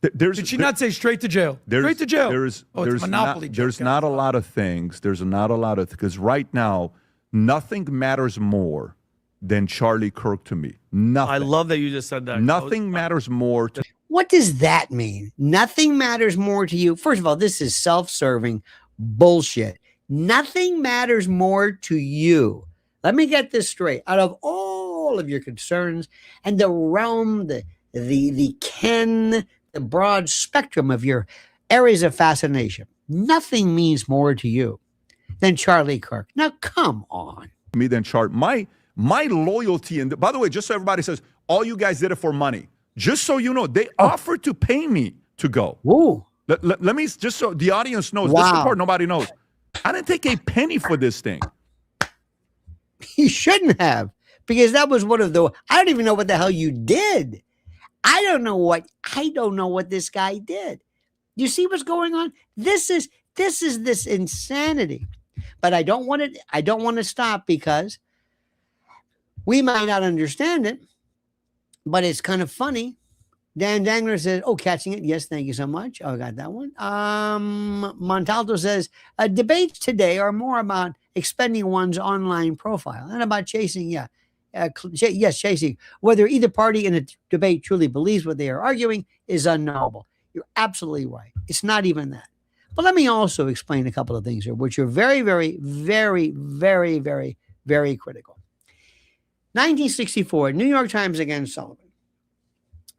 D: Did she not say straight to jail? Straight to jail.
E: There's
D: Monopoly.
E: There's not a lot of things. There's not a lot of, because right now, nothing matters more than Charlie Kirk to me. Nothing.
F: I love that you just said that.
E: Nothing matters more to.
A: What does that mean? Nothing matters more to you. First of all, this is self-serving bullshit. Nothing matters more to you. Let me get this straight. Out of all of your concerns and the realm, the broad spectrum of your areas of fascination, nothing means more to you than Charlie Kirk. Now, come on.
E: Me than Charlie. My loyalty, and by the way, just so everybody says, all you guys did it for money. Just so you know, they offered to pay me to go.
A: Ooh.
E: Let me, just so the audience knows,
A: Wow.
E: this part nobody knows. I didn't take a penny for this thing.
A: You shouldn't have, because that was one of the, I don't even know what the hell you did. I don't know what this guy did. You see what's going on? This is this insanity. But I don't want to stop because we might not understand it, but it's kind of funny. Dan Dangler says, oh, catching it. Yes, thank you so much. Oh, I got that one. Montalto says, debates today are more about expending one's online profile and about chasing, chasing. Whether either party in a debate truly believes what they are arguing is unknowable. You're absolutely right. It's not even that. But let me also explain a couple of things here, which are very, very, very, very, very, very critical. 1964, New York Times against Sullivan.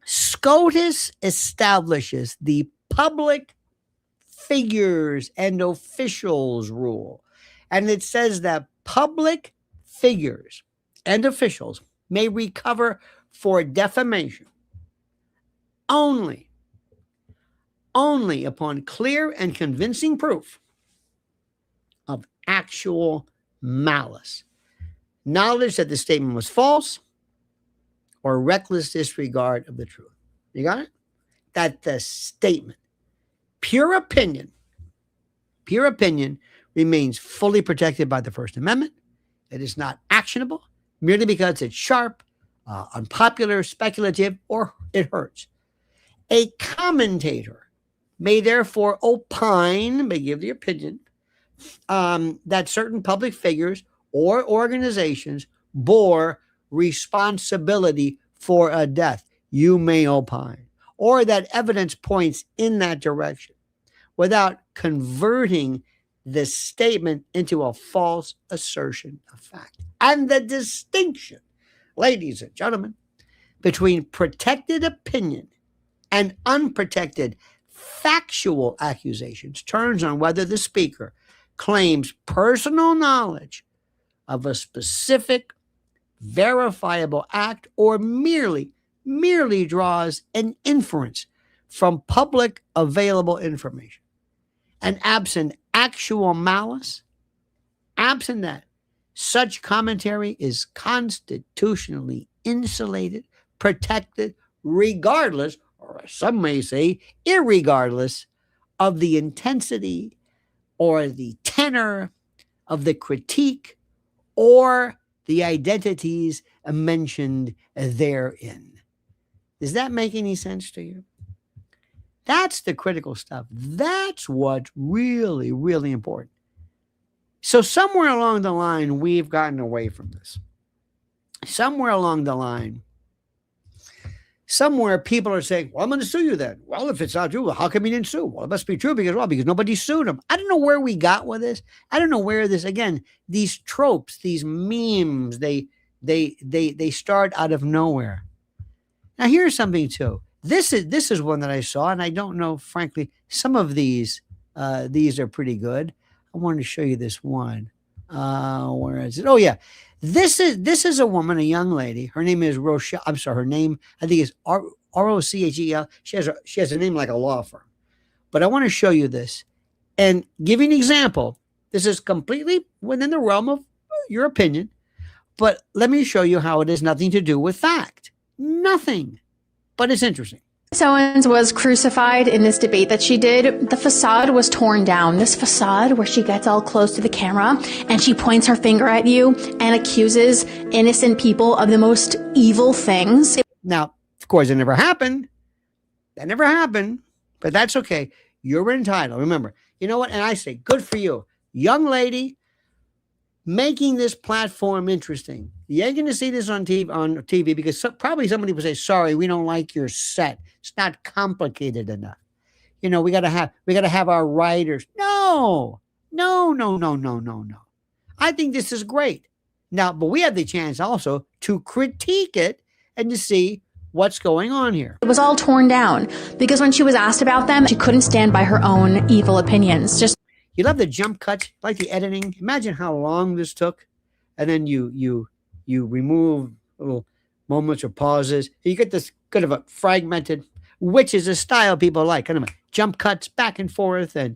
A: SCOTUS establishes the public figures and officials rule. And it says that public figures and officials may recover for defamation only upon clear and convincing proof of actual malice, knowledge that the statement was false, or reckless disregard of the truth. You got it? That the statement, pure opinion remains fully protected by the First Amendment. It is not actionable merely because it's sharp, unpopular, speculative, or it hurts. A commentator may therefore opine, may give the opinion, that certain public figures or organizations bore responsibility for a death, you may opine, or that evidence points in that direction, without converting the statement into a false assertion of fact. And the distinction, ladies and gentlemen, between protected opinion and unprotected factual accusations turns on whether the speaker claims personal knowledge of a specific verifiable act or merely draws an inference from public available information. And absent actual malice, absent that, such commentary is constitutionally insulated, protected, regardless, or some may say, irregardless of the intensity or the tenor of the critique or the identities mentioned therein. Does that make any sense to you? That's the critical stuff. That's what's really, really important. So somewhere along the line, we've gotten away from this. Somewhere along the line, somewhere people are saying, well, I'm going to sue you then. Well, if it's not true, well, how come you didn't sue? Well, it must be true because nobody sued him. I don't know where we got with this. I don't know where this, again, these tropes, these memes, they start out of nowhere. Now, here's something too. This is one that I saw, and I don't know, frankly, some of these are pretty good. I wanted to show you this one. Where is it? Oh, yeah. This is a woman, a young lady. Her name is Rochelle. I'm sorry, her name, I think is Rochel. She has a name like a law firm. But I want to show you this and give you an example. This is completely within the realm of your opinion, but let me show you how it has nothing to do with fact. Nothing. But it's interesting.
F: Candace Owens was crucified in this debate that she did. The facade was torn down. This facade where she gets all close to the camera and she points her finger at you and accuses innocent people of the most evil things.
A: Now, of course, it never happened. That never happened, but that's okay. You're entitled. Remember, you know what? And I say, good for you. Young lady, making this platform interesting. You ain't going to see this on TV because probably somebody will say, sorry, we don't like your set. It's not complicated enough. You know, we got to have our writers. No. I think this is great. Now, but we have the chance also to critique it and to see what's going on here.
F: It was all torn down because when she was asked about them, she couldn't stand by her own evil opinions.
A: You love the jump cuts, like the editing. Imagine how long this took. And then you remove little moments or pauses. You get this kind of a fragmented, which is a style people like, kind of a jump cuts back and forth. And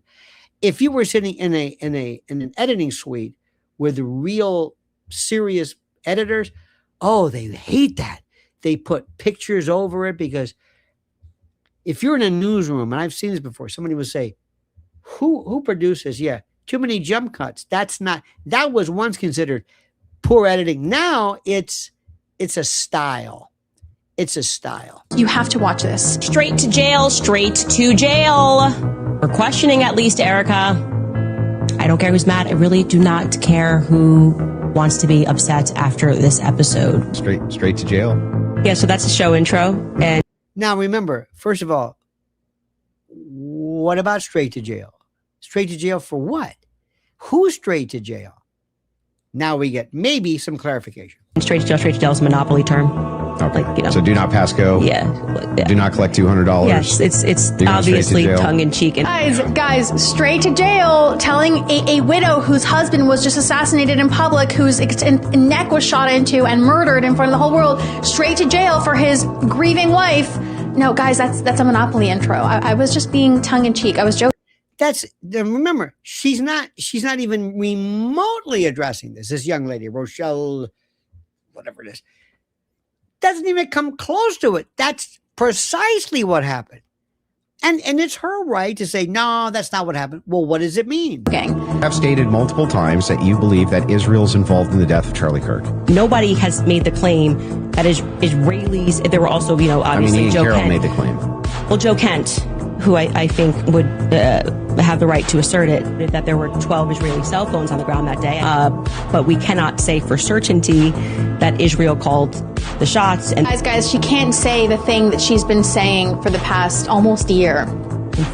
A: if you were sitting in an editing suite with real serious editors, oh, they hate that. They put pictures over it because if you're in a newsroom, and I've seen this before, somebody will say, who produces? Yeah, too many jump cuts. That was once considered poor editing. Now it's a style. It's a style.
F: You have to watch this.
G: Straight to jail. We're questioning at least Erica. I don't care who's mad. I really do not care who wants to be upset after this episode.
H: Straight to jail.
G: Yeah, so that's the show intro. And
A: now remember, first of all, what about straight to jail? Straight to jail for what? Who's straight to jail? Now we get maybe some clarification.
G: Straight to jail is a monopoly term.
H: Okay.
G: Like, you know.
H: So do not pass go.
G: Yeah.
H: Do not collect $200.
G: Yes, it's obviously tongue in cheek.
F: Guys, straight to jail, telling a widow whose husband was just assassinated in public, whose neck was shot into and murdered in front of the whole world, straight to jail for his grieving wife. No, guys, that's a monopoly intro. I was just being tongue in cheek. I was joking.
A: Remember, she's not even remotely addressing this young lady, Rochelle, whatever it is. Doesn't even come close to it. That's precisely what happened. And it's her right to say, no, that's not what happened. Well, what does it mean?
H: You have stated multiple times that you believe that Israel's involved in the death of Charlie Kirk.
G: Nobody has made the claim that Israelis, there were also, obviously
H: Ian
G: Joe
H: Carroll
G: Kent.
H: made the claim.
G: Well, Joe Kent, who I think would have the right to assert it, that there were 12 Israeli cell phones on the ground that day. But we cannot say for certainty that Israel called the shots. And
F: Guys, she can't say the thing that she's been saying for the past almost year.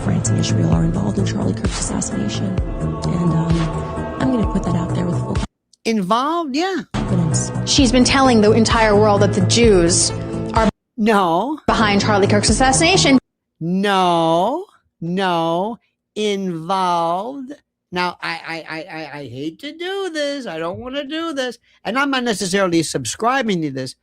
G: France and Israel are involved in Charlie Kirk's assassination. And I'm going to put that out there with full
A: Involved? Yeah.
G: confidence.
F: She's been telling the entire world that the Jews are
A: No.
F: behind Charlie Kirk's assassination.
A: No. Involved. Now, I hate to do this. I don't want to do this. And I'm not necessarily subscribing to this,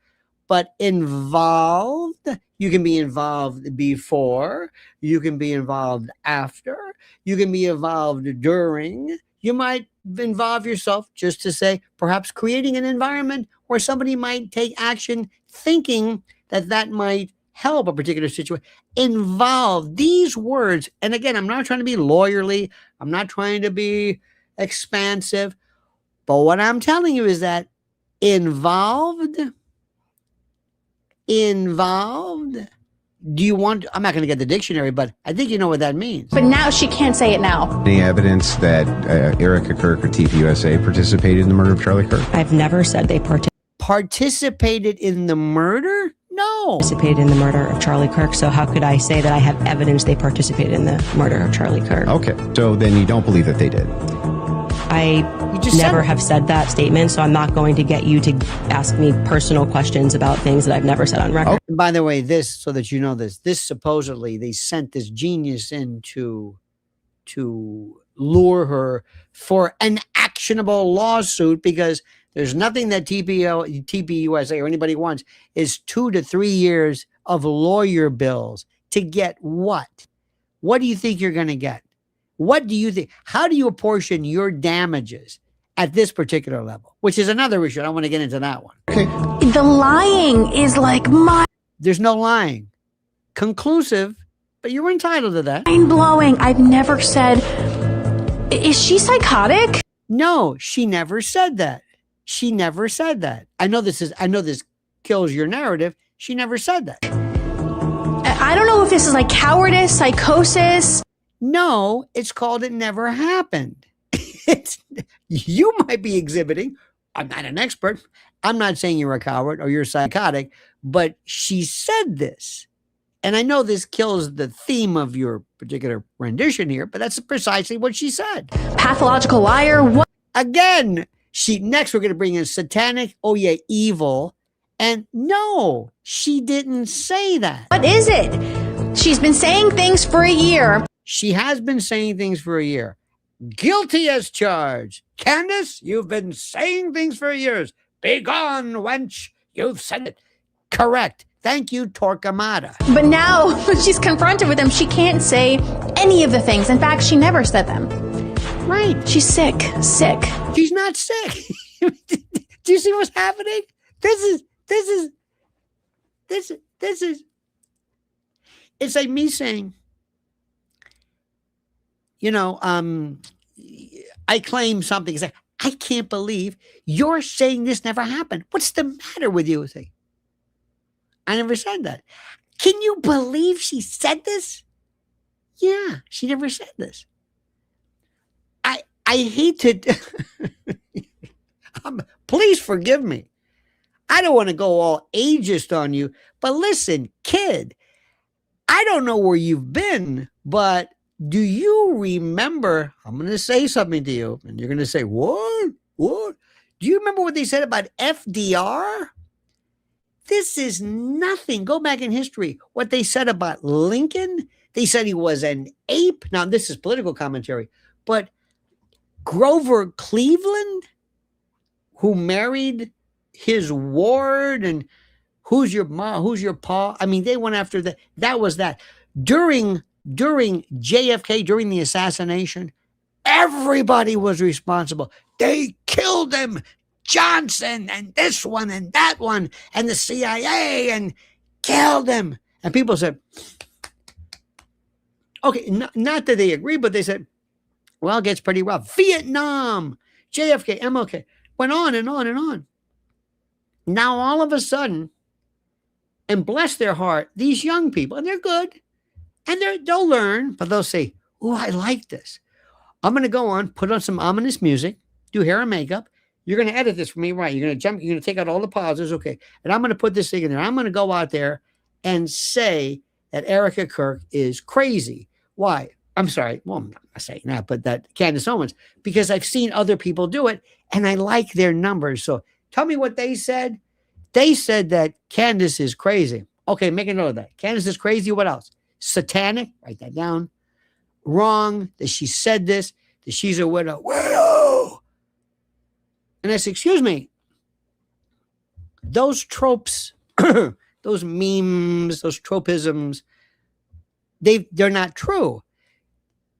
A: but involved. You can be involved before. You can be involved after. You can be involved during. You might involve yourself just to say, perhaps creating an environment where somebody might take action thinking that that might help a particular situation. Involve, these words, and again, I'm not trying to be lawyerly, I'm not trying to be expansive, but what I'm telling you is that involved, do you want, I'm not going to get the dictionary, but I think you know what that means.
F: But now she can't say it now.
H: Any evidence that Erica Kirk or TPUSA participated in the murder of Charlie Kirk?
G: I've never said they
A: Participated in the murder? No.
G: participated in the murder of Charlie Kirk. So how could I say that I have evidence they participated in the murder of Charlie Kirk?
H: Okay, so then you don't believe that they did?
G: I never have said that statement, so I'm not going to get you to ask me personal questions about things that I've never said on record.
A: And by the way, this, so that you know this supposedly they sent this genius in to lure her for an actionable lawsuit, because there's nothing that TPUSA or anybody wants is 2 to 3 years of lawyer bills to get what? What do you think you're going to get? What do you think? How do you apportion your damages at this particular level? Which is another issue. I don't want to get into that one.
H: Okay.
F: The lying is like
A: There's no lying. Conclusive, but you're entitled to that.
F: mind-blowing. I've never said, is she psychotic?
A: No, she never said that. She never said that. I know this kills your narrative. She never said that.
F: I don't know if this is like cowardice, psychosis.
A: No, it's called it never happened. You might be exhibiting. I'm not an expert. I'm not saying you're a coward or you're psychotic, but she said this. And I know this kills the theme of your particular rendition here, but that's precisely what she said.
F: Pathological liar. What?
A: Again, next we're going to bring in satanic, oh yeah, evil. And no, she didn't say that.
F: What is it? She's been saying things for a year.
A: She has been saying things for a year. Guilty as charged. Candace, you've been saying things for years. Be gone, wench. You've said it. Correct. Thank you, Torquemada.
F: But now when she's confronted with them, she can't say any of the things. In fact, she never said them.
A: Right.
F: She's sick.
A: She's not sick. Do you see what's happening? This is, it's like me saying, I claim something. It's like, I can't believe you're saying this never happened. What's the matter with you? Say, I never said that. Can you believe she said this? Yeah, she never said this. I hate to, please forgive me. I don't want to go all ageist on you, but listen, kid, I don't know where you've been, but do you remember, I'm going to say something to you, and you're going to say, what? Do you remember what they said about FDR? This is nothing. Go back in history. What they said about Lincoln, they said he was an ape. Now, this is political commentary, but Grover Cleveland, who married his ward, and who's your ma, who's your pa? I mean, they went after that. That was that. During JFK, during the assassination, everybody was responsible. They killed him. Johnson and this one and that one and the CIA and killed him. And people said, okay, not that they agree, but they said, well, it gets pretty rough. Vietnam, JFK, MLK, went on and on and on. Now, all of a sudden, and bless their heart, these young people, and they're good, and they'll learn, but they'll say, Oh, I like this. I'm going to go on, put on some ominous music, do hair and makeup. You're going to edit this for me, right? You're going to jump, you're going to take out all the pauses. Okay. And I'm going to put this thing in there. I'm going to go out there and say that Erica Kirk is crazy. Why? I'm sorry. Well, I'm not saying that, but that Candace Owens, because I've seen other people do it and I like their numbers. So tell me what they said. They said that Candace is crazy. Okay, make a note of that. Candace is crazy. What else? Satanic. Write that down. Wrong. That she said this. That she's a widow. Widow. And I said, excuse me. Those tropes, those memes, those tropisms, they're not true.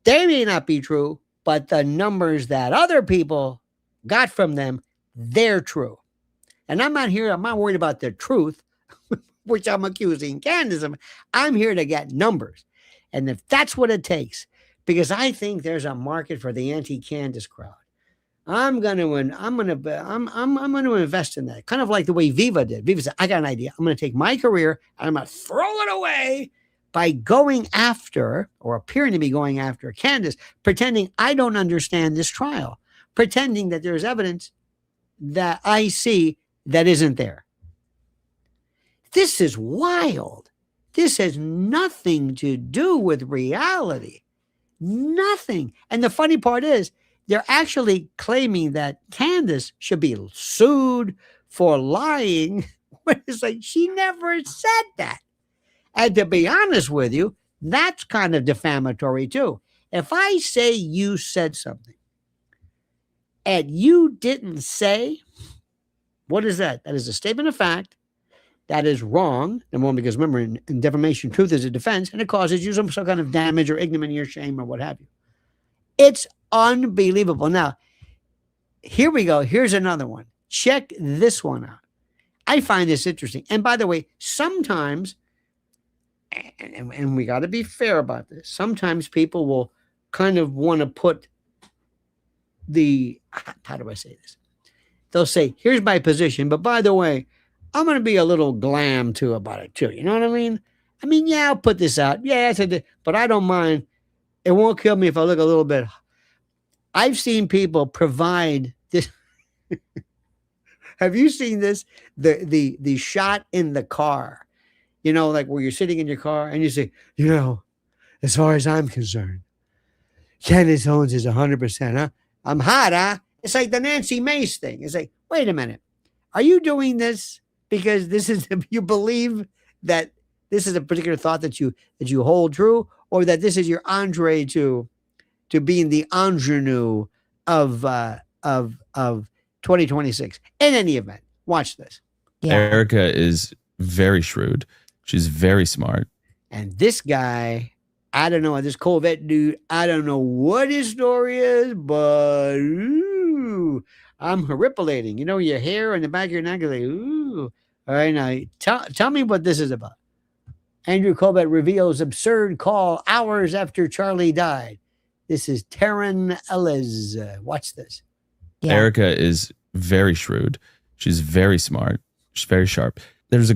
A: They may not be true, but the numbers that other people got from them, they're true. And I'm not worried about the truth, which I'm accusing Candace of. I'm here to get numbers. And if that's what it takes, because I think there's a market for the anti-Candace crowd. I'm going to invest in that. Kind of like the way Viva did. Viva said, I got an idea. I'm going to take my career and I'm going to throw it away by going after, or appearing to be going after, Candace, pretending I don't understand this trial, pretending that there's evidence that I see that isn't there. This is wild. This has nothing to do with reality. Nothing. And the funny part is, they're actually claiming that Candace should be sued for lying. It's like, she never said that. And to be honest with you, that's kind of defamatory too. If I say you said something and you didn't say, what is that? That is a statement of fact. That is wrong. Number one, because remember, in defamation, truth is a defense, and it causes you some kind of damage or ignominy or shame or what have you. It's unbelievable. Now, here we go. Here's another one. Check this one out. I find this interesting. And by the way, sometimes, and we got to be fair about this, sometimes people will kind of want to put how do I say this? They'll say, here's my position, but by the way, I'm going to be a little glam too about it too. You know what I mean? Yeah, I'll put this out. Yeah, but I don't mind. It won't kill me if I look a little bit. I've seen people provide this. Have you seen this? The shot in the car, like where you're sitting in your car and you say, as far as I'm concerned, Candace Owens is 100%, huh? I'm hot, huh? It's like the Nancy Mace thing. It's like, wait a minute. Are you doing this because you believe that this is a particular thought that you hold true, or that this is your entree to being the ingenue of 2026? In any event, watch this.
I: Yeah. Erica is very shrewd. She's very smart.
A: And this guy, I don't know, this Corvette dude, I don't know what his story is, but I'm horripilating. Your hair and the back of your neck is like, ooh. All right, now tell me what this is about. Andrew Colbert reveals absurd call hours after Charlie died. This is Taryn Ellis. Watch this.
I: Yeah. Erica is very shrewd. She's very smart. She's very sharp. There's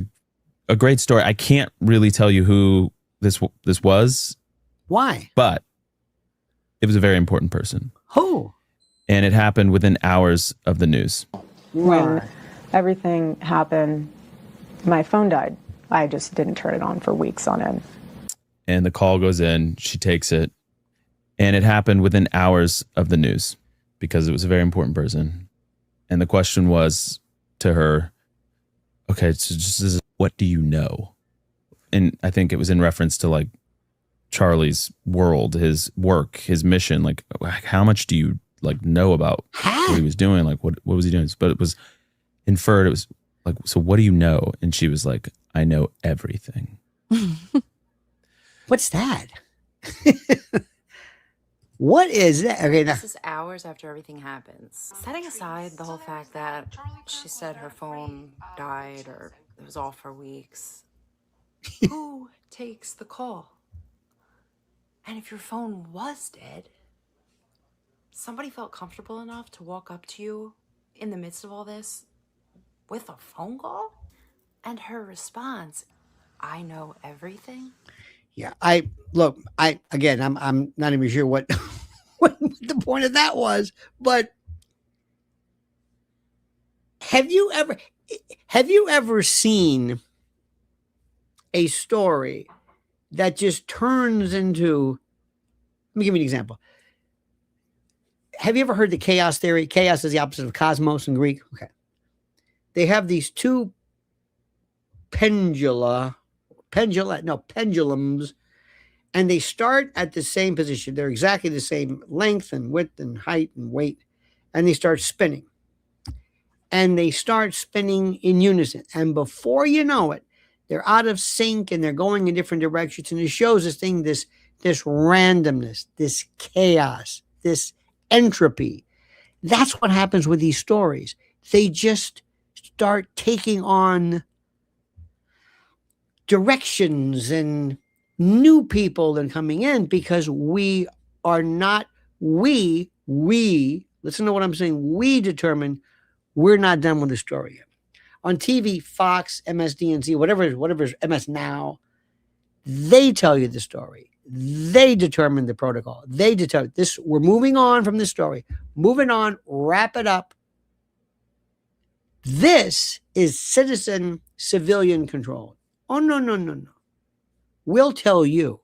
I: a great story. I can't really tell you who this was.
A: Why?
I: But it was a very important person.
A: Who?
I: And it happened within hours of the news.
J: When everything happened, my phone died. I just didn't turn it on for weeks on end.
I: And the call goes in, she takes it, and it happened within hours of the news because it was a very important person. And the question was to her, okay, so just what do you know? And I think it was in reference to like Charlie's world, his work, his mission. Like, how much do you know about what he was doing? Like, what was he doing? But it was inferred. It was like, so what do you know? And she was like, I know everything.
A: What's that? What is that? Okay,
K: this is hours after everything happens. Setting aside the whole fact that she said her phone died or it was off for weeks. Who takes the call? And if your phone was dead, somebody felt comfortable enough to walk up to you in the midst of all this with a phone call? And her response, I know everything.
A: Yeah, I'm not even sure what what the point of that was, but have you ever seen a story that just turns into? Let me give you an example. Have you ever heard the chaos theory? Chaos is the opposite of cosmos in Greek. Okay, they have these two pendulums, and they start at the same position. They're exactly the same length and width and height and weight, and they start spinning. And they start spinning in unison. And before you know it, they're out of sync and they're going in different directions. And it shows this thing, this randomness, this chaos, this entropy. That's what happens with these stories. They just start taking on directions and new people and coming in because we are not, we, listen to what I'm saying, we determine we're not done with the story yet. On TV, Fox, MSDNC, whatever's MS Now, they tell you the story. They determine the protocol. They determine this. We're moving on from this story. Moving on, wrap it up. This is citizen civilian control. Oh, no. We'll tell you.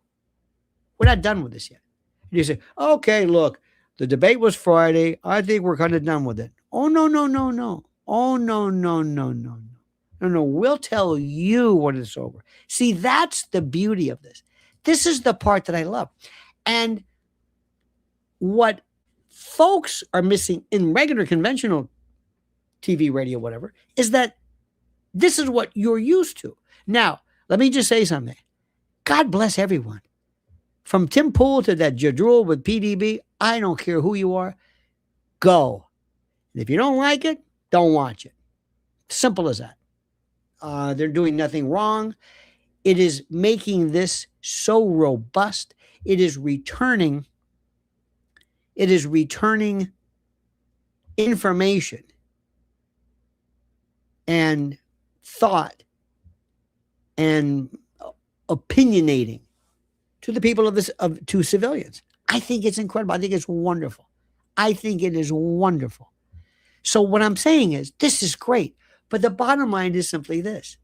A: We're not done with this yet. You say, okay, look, the debate was Friday. I think we're kind of done with it. Oh, no. Oh, no. We'll tell you when it's over. See, that's the beauty of this. This is the part that I love. And what folks are missing in regular conventional TV, radio, whatever, is that this is what you're used to. Now, let me just say something. God bless everyone. From Tim Pool to that Jadrul with PDB, I don't care who you are. Go. And if you don't like it, don't watch it. Simple as that. They're doing nothing wrong. It is making this so robust. It is returning information and thought and opinionating to the people to civilians. I think it's incredible. I think it's wonderful. I think it is wonderful. So what I'm saying is, this is great. But the bottom line is simply this.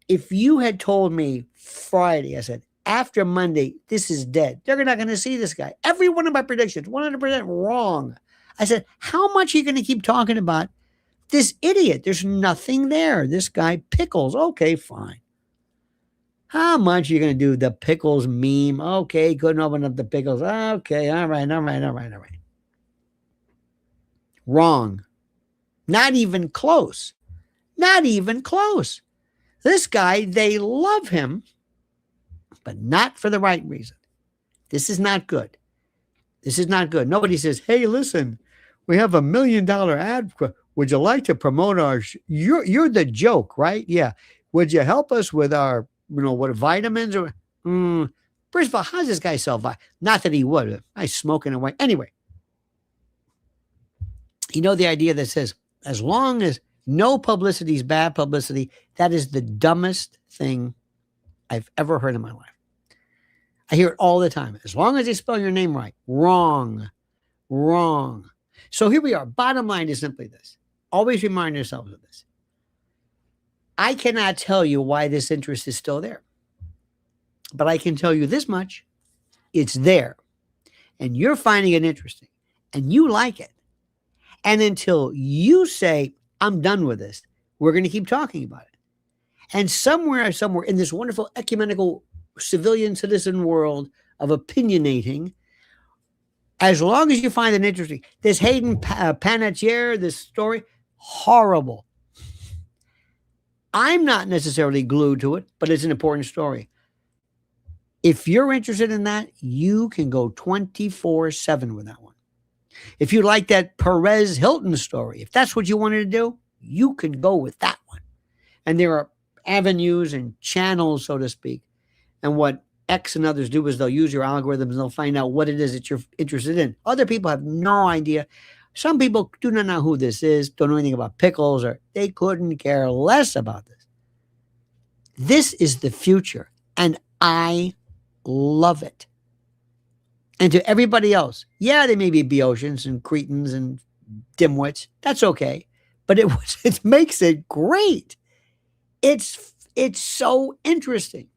A: If you had told me Friday, I said, after Monday, this is dead. They're not going to see this guy. Every one of my predictions, 100% wrong. I said, how much are you going to keep talking about this idiot? There's nothing there. This guy, Pickles. Okay, fine. How much are you going to do the Pickles meme? Okay, couldn't open up the Pickles. Okay, all right. Wrong. Not even close. This guy, they love him, but not for the right reason. This is not good. Nobody says, hey, listen, we have $1 million ad. Would you like to promote our you're the joke, right? Yeah. Would you help us with our, what vitamins or first of all, how's this guy sell vitamins? Not that he would. I smoking away. Anyway. The idea that says, as long as no publicity is bad publicity, that is the dumbest thing I've ever heard in my life. I hear it all the time. As long as they spell your name right. Wrong. So here we are. Bottom line is simply this. Always remind yourselves of this. I cannot tell you why this interest is still there. But I can tell you this much. It's there. And you're finding it interesting. And you like it. And until you say, I'm done with this, we're going to keep talking about it. And somewhere in this wonderful ecumenical civilian citizen world of opinionating, as long as you find it interesting, this Hayden Panettiere, this story, horrible. I'm not necessarily glued to it, but it's an important story. If you're interested in that, you can go 24/7 with that one. If you like that Perez Hilton story, if that's what you wanted to do, you can go with that one. And there are avenues and channels, so to speak. And what X and others do is they'll use your algorithms and they'll find out what it is that you're interested in. Other people have no idea. Some people do not know who this is, don't know anything about pickles, or they couldn't care less about this. This is the future, and I love it. And to everybody else, yeah, they may be Boeotians and Cretans and dimwits. That's okay. But it makes it great. It's so interesting.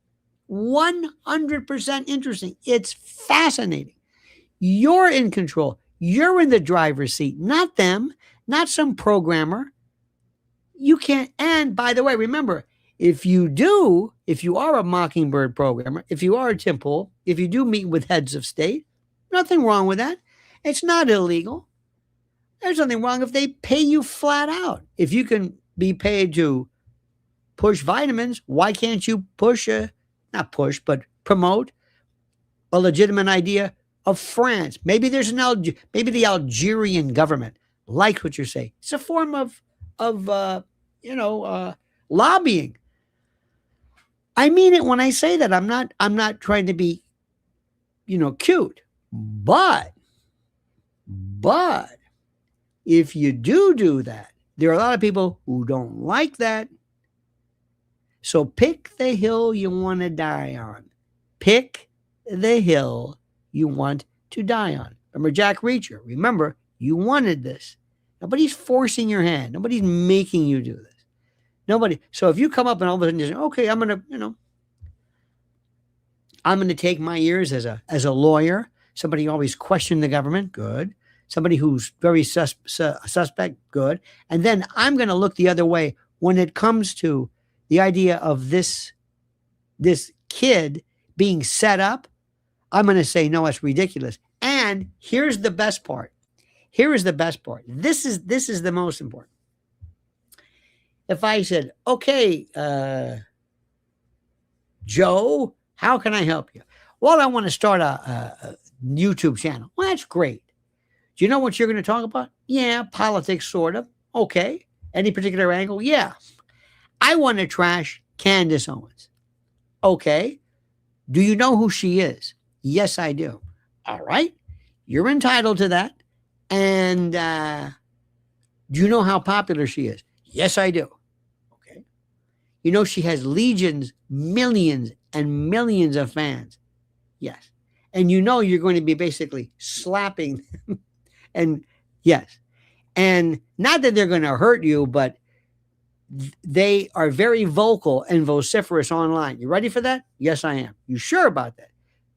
A: 100% interesting. It's fascinating. You're in control. You're in the driver's seat, not them, not some programmer. You can't. And by the way, remember, if you are a Mockingbird programmer, if you are a Tim Pool, if you do meet with heads of state, nothing wrong with that. It's not illegal. There's nothing wrong if they pay you flat out. If you can be paid to push vitamins, why can't you promote a legitimate idea of France? Maybe there's maybe the Algerian government likes what you say. It's a form of lobbying. I mean it when I say that. I'm not trying to be, cute, but if you do that, there are a lot of people who don't like that. So pick the hill you want to die on. Pick the hill you want to die on. Remember Jack Reacher. Remember, you wanted this. Nobody's forcing your hand. Nobody's making you do this. Nobody. So if you come up and all of a sudden you say, okay, I'm going to take my years as a lawyer, somebody who always questioned the government, good. Somebody who's very suspect, good. And then I'm going to look the other way when it comes to the idea of this kid being set up. I'm going to say, no, it's ridiculous. And here's the best part. Here is the best part. This is the most important. If I said, okay, Joe, how can I help you? Well, I want to start a YouTube channel. Well, that's great. Do you know what you're going to talk about? Yeah, politics, sort of. Okay. Any particular angle? Yeah. I want to trash Candace Owens. Okay. Do you know who she is? Yes, I do. All right. You're entitled to that. And do you know how popular she is? Yes, I do. Okay. You know she has legions, millions and millions of fans. Yes. And you know you're going to be basically slapping them. And yes. And not that they're going to hurt you, but they are very vocal and vociferous online. You ready for that? Yes, I am. You sure about that?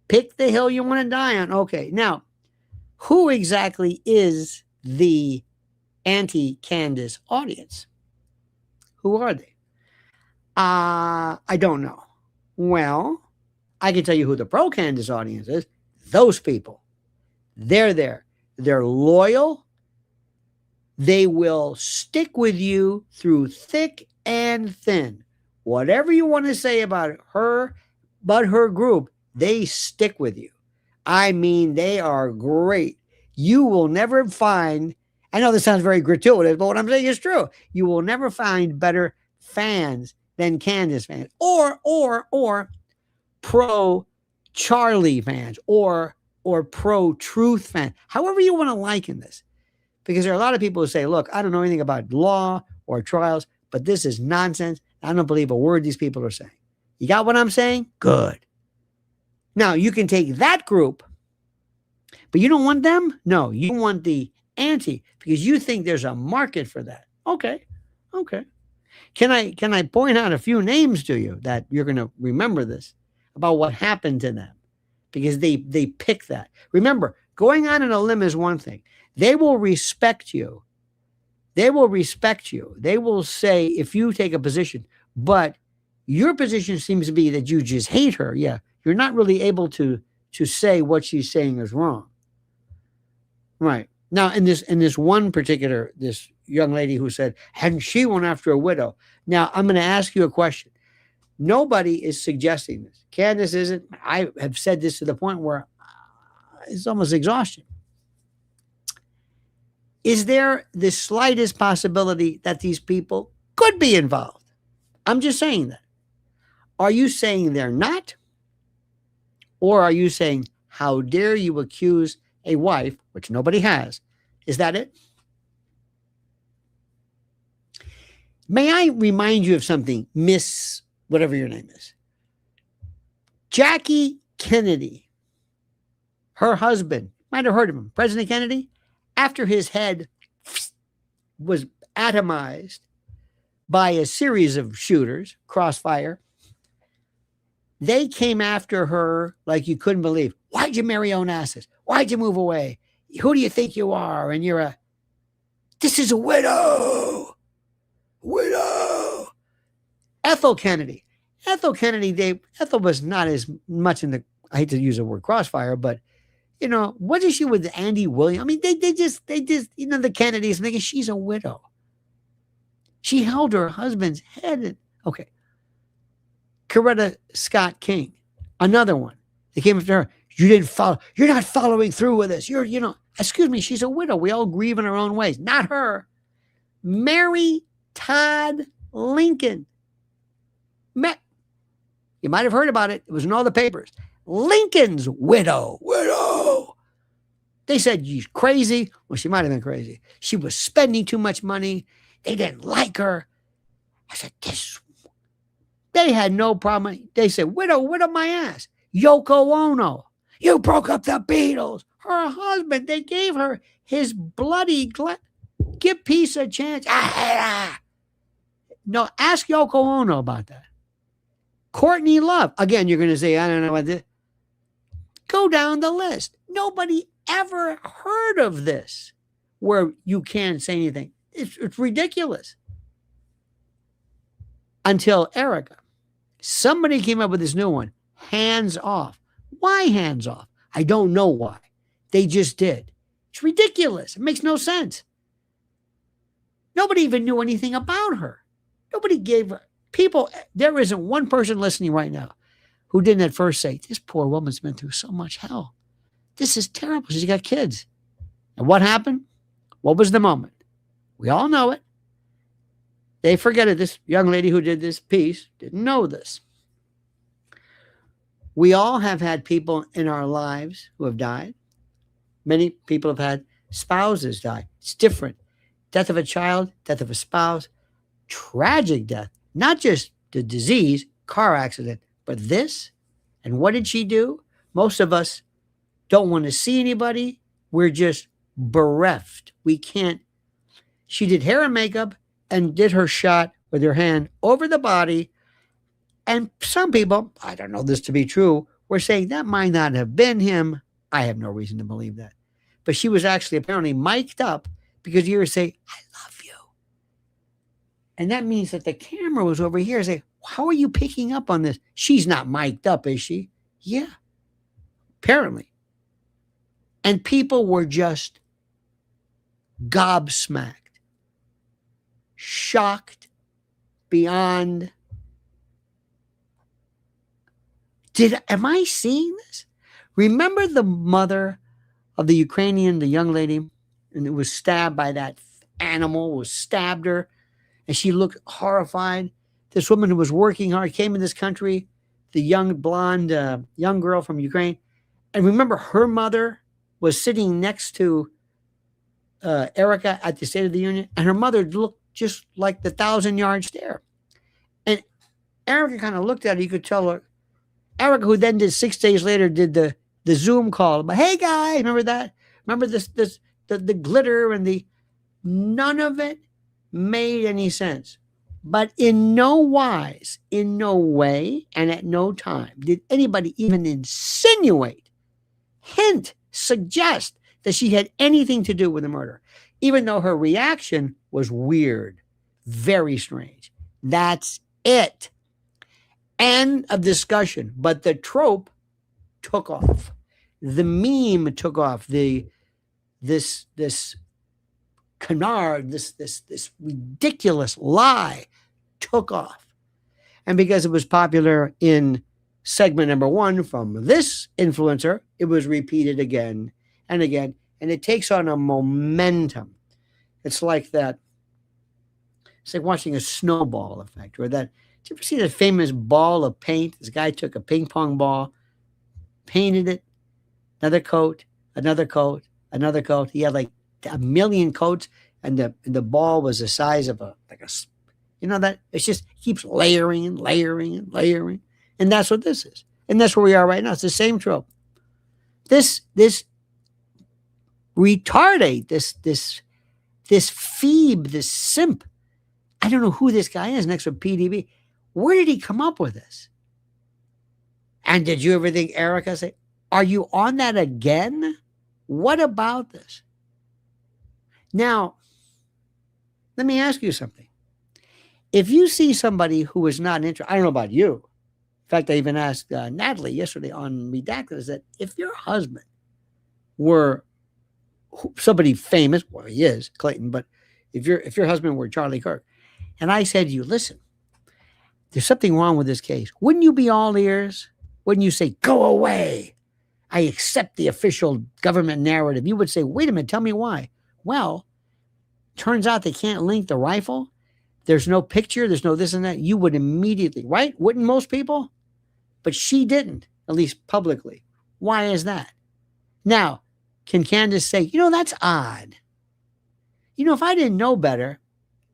A: Pick the hill you want to die on. Okay. Now, who exactly is the anti-Candace audience? Who are they? I don't know. Well, I can tell you who the pro-Candace audience is. Those people. They're there. They're loyal. They will stick with you through thick and thin. Whatever you want to say about her, but her group, they stick with you. I mean, they are great. You will never find, I know this sounds very gratuitous, but what I'm saying is true. You will never find better fans than Candace fans or pro Charlie fans or pro Truth fans. However you want to liken this. Because there are a lot of people who say, look, I don't know anything about law or trials, but this is nonsense. I don't believe a word these people are saying. You got what I'm saying? Good. Now, you can take that group, but you don't want them? No, you want the anti because you think there's a market for that. Okay. Can I point out a few names to you that you're going to remember this about what happened to them? Because they pick that. Remember, going on in a limb is one thing. They will respect you. They will say if you take a position, but your position seems to be that you just hate her. Yeah. You're not really able to say what she's saying is wrong. Right. Now, in this one particular, this young lady who said, and she went after a widow. Now, I'm going to ask you a question. Nobody is suggesting this. Candace isn't. I have said this to the point where it's almost exhaustion. Is there the slightest possibility that these people could be involved? I'm just saying that. Are you saying they're not? Or are you saying, how dare you accuse a wife, which nobody has? Is that it? May I remind you of something, Miss whatever your name is. Jackie Kennedy, her husband, might have heard of him, President Kennedy, after his head was atomized by a series of shooters, crossfire, they came after her like you couldn't believe. Why'd you marry Onassis? Why'd you move away? Who do you think you are? And this is a widow. Widow. Ethel Kennedy. Ethel was not as much in the, I hate to use the word crossfire, but wasn't she with Andy Williams? I mean, they just, the Kennedys thinking she's a widow. She held her husband's head. Okay. Coretta Scott King, another one. They came after her. You're not following through with this. Excuse me, she's a widow. We all grieve in our own ways. Not her. Mary Todd Lincoln. You might have heard about it. It was in all the papers. Lincoln's widow. They said she's crazy. Well, she might have been crazy. She was spending too much money. They didn't like her. I said, they had no problem. They said, widow my ass. Yoko Ono. You broke up the Beatles. Her husband, they gave her his bloody give peace a chance. No, ask Yoko Ono about that. Courtney Love. Again, you're going to say, I don't know what this. Go down the list. Nobody ever heard of this where you can't say anything. It's ridiculous. Until Erica. Somebody came up with this new one. Hands off. Why hands off? I don't know why. They just did. It's ridiculous. It makes no sense. Nobody even knew anything about her. Nobody gave her. People, there isn't one person listening right now who didn't at first say, this poor woman's been through so much hell. This is terrible. She's got kids. And what happened? What was the moment? We all know it. They forget it. This young lady who did this piece didn't know this. We all have had people in our lives who have died. Many people have had spouses die. It's different. Death of a child, death of a spouse, tragic death. Not just the disease, car accident, but this. And what did she do? Most of us don't want to see anybody. We're just bereft. We can't. She did hair and makeup and did her shot with her hand over the body. And some people, I don't know this to be true, were saying that might not have been him. I have no reason to believe that. But she was actually apparently mic'd up because you hear her say, I love you. And that means that the camera was over here. Say, how are you picking up on this? She's not mic'd up, is she? Yeah, apparently. And people were just gobsmacked, shocked beyond. Am I seeing this? Remember the mother of the Ukrainian, the young lady, and it was stabbed by that animal, was stabbed her, and she looked horrified. This woman who was working hard came in this country, the young blonde, young girl from Ukraine. And remember, her mother was sitting next to Erica at the State of the Union, and her mother looked just like the 1,000-yard stare. And Erica kind of looked at her. You could tell her. Erica, who then did 6 days later, did the Zoom call. But hey, guys, remember that? Remember the glitter and none of it made any sense. But in no wise, in no way, and at no time did anybody even insinuate, hint, suggest that she had anything to do with the murder, even though her reaction was weird, very strange. That's it. End of discussion. But the trope took off. The meme took off. This canard, this ridiculous lie took off. And because it was popular in segment number 1 from this influencer, it was repeated again and again. And it takes on a momentum. It's like that. It's like watching a snowball effect, or that. Did you ever see that famous ball of paint? This guy took a ping pong ball, painted it, another coat, another coat, another coat. He had like 1 million coats, and the ball was the size of You know that it's just keeps layering and layering and layering. And that's what this is. And that's where we are right now. It's the same trope. This retardate, this Phoebe, this simp. I don't know who this guy is next to PDB. Where did he come up with this? And did you ever think Erica say, are you on that again? What about this? Now, let me ask you something. If you see somebody who is not interested, I don't know about you. In fact, I even asked Natalie yesterday on Redacted, that if your husband were somebody famous, well, he is, Clayton, but if your husband were Charlie Kirk, and I said to you, listen, there's something wrong with this case, wouldn't you be all ears? Wouldn't you say, go away? I accept the official government narrative. You would say, wait a minute, tell me why. Well, turns out they can't link the rifle. There's no picture. There's no this and that. You would immediately, right? Wouldn't most people? But she didn't, at least publicly. Why is that? Now, can Candace say, that's odd. If I didn't know better,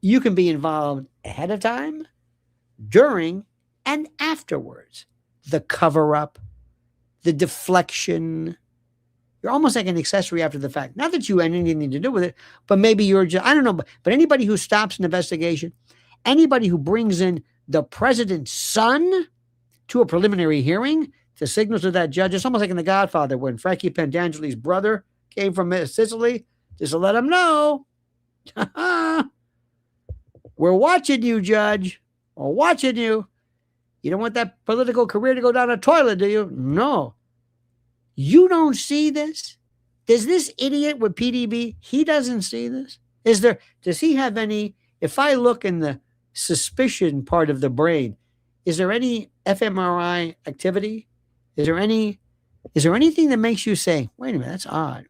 A: you can be involved ahead of time, during, and afterwards. The cover-up, the deflection. You're almost like an accessory after the fact. Not that you had anything to do with it, but maybe you're just, I don't know. But anybody who stops an investigation, anybody who brings in the president's son to a preliminary hearing to signal to that judge, it's almost like in The Godfather when Frankie Pentangeli's brother came from Sicily, just to let him know, we're watching you, judge. We're watching you. You don't want that political career to go down a toilet, do you? No. You don't see this? Does this idiot with PDB, he doesn't see this? Does he have any, if I look in the suspicion part of the brain, is there any fMRI activity? Is there anything that makes you say, wait a minute, that's odd?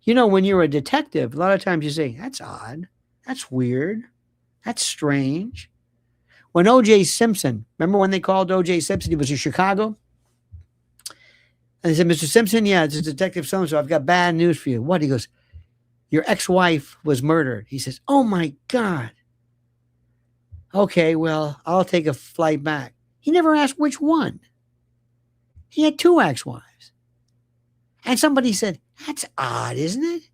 A: When you're a detective, a lot of times you say, that's odd. That's weird. That's strange. When O.J. Simpson, remember when they called O.J. Simpson? He was in Chicago. And they said, Mr. Simpson, yeah, it's a Detective so-and-so. I've got bad news for you. What? He goes, your ex-wife was murdered. He says, oh, my God. Okay, well, I'll take a flight back. He never asked which one. He had 2 ex-wives. And somebody said, that's odd, isn't it?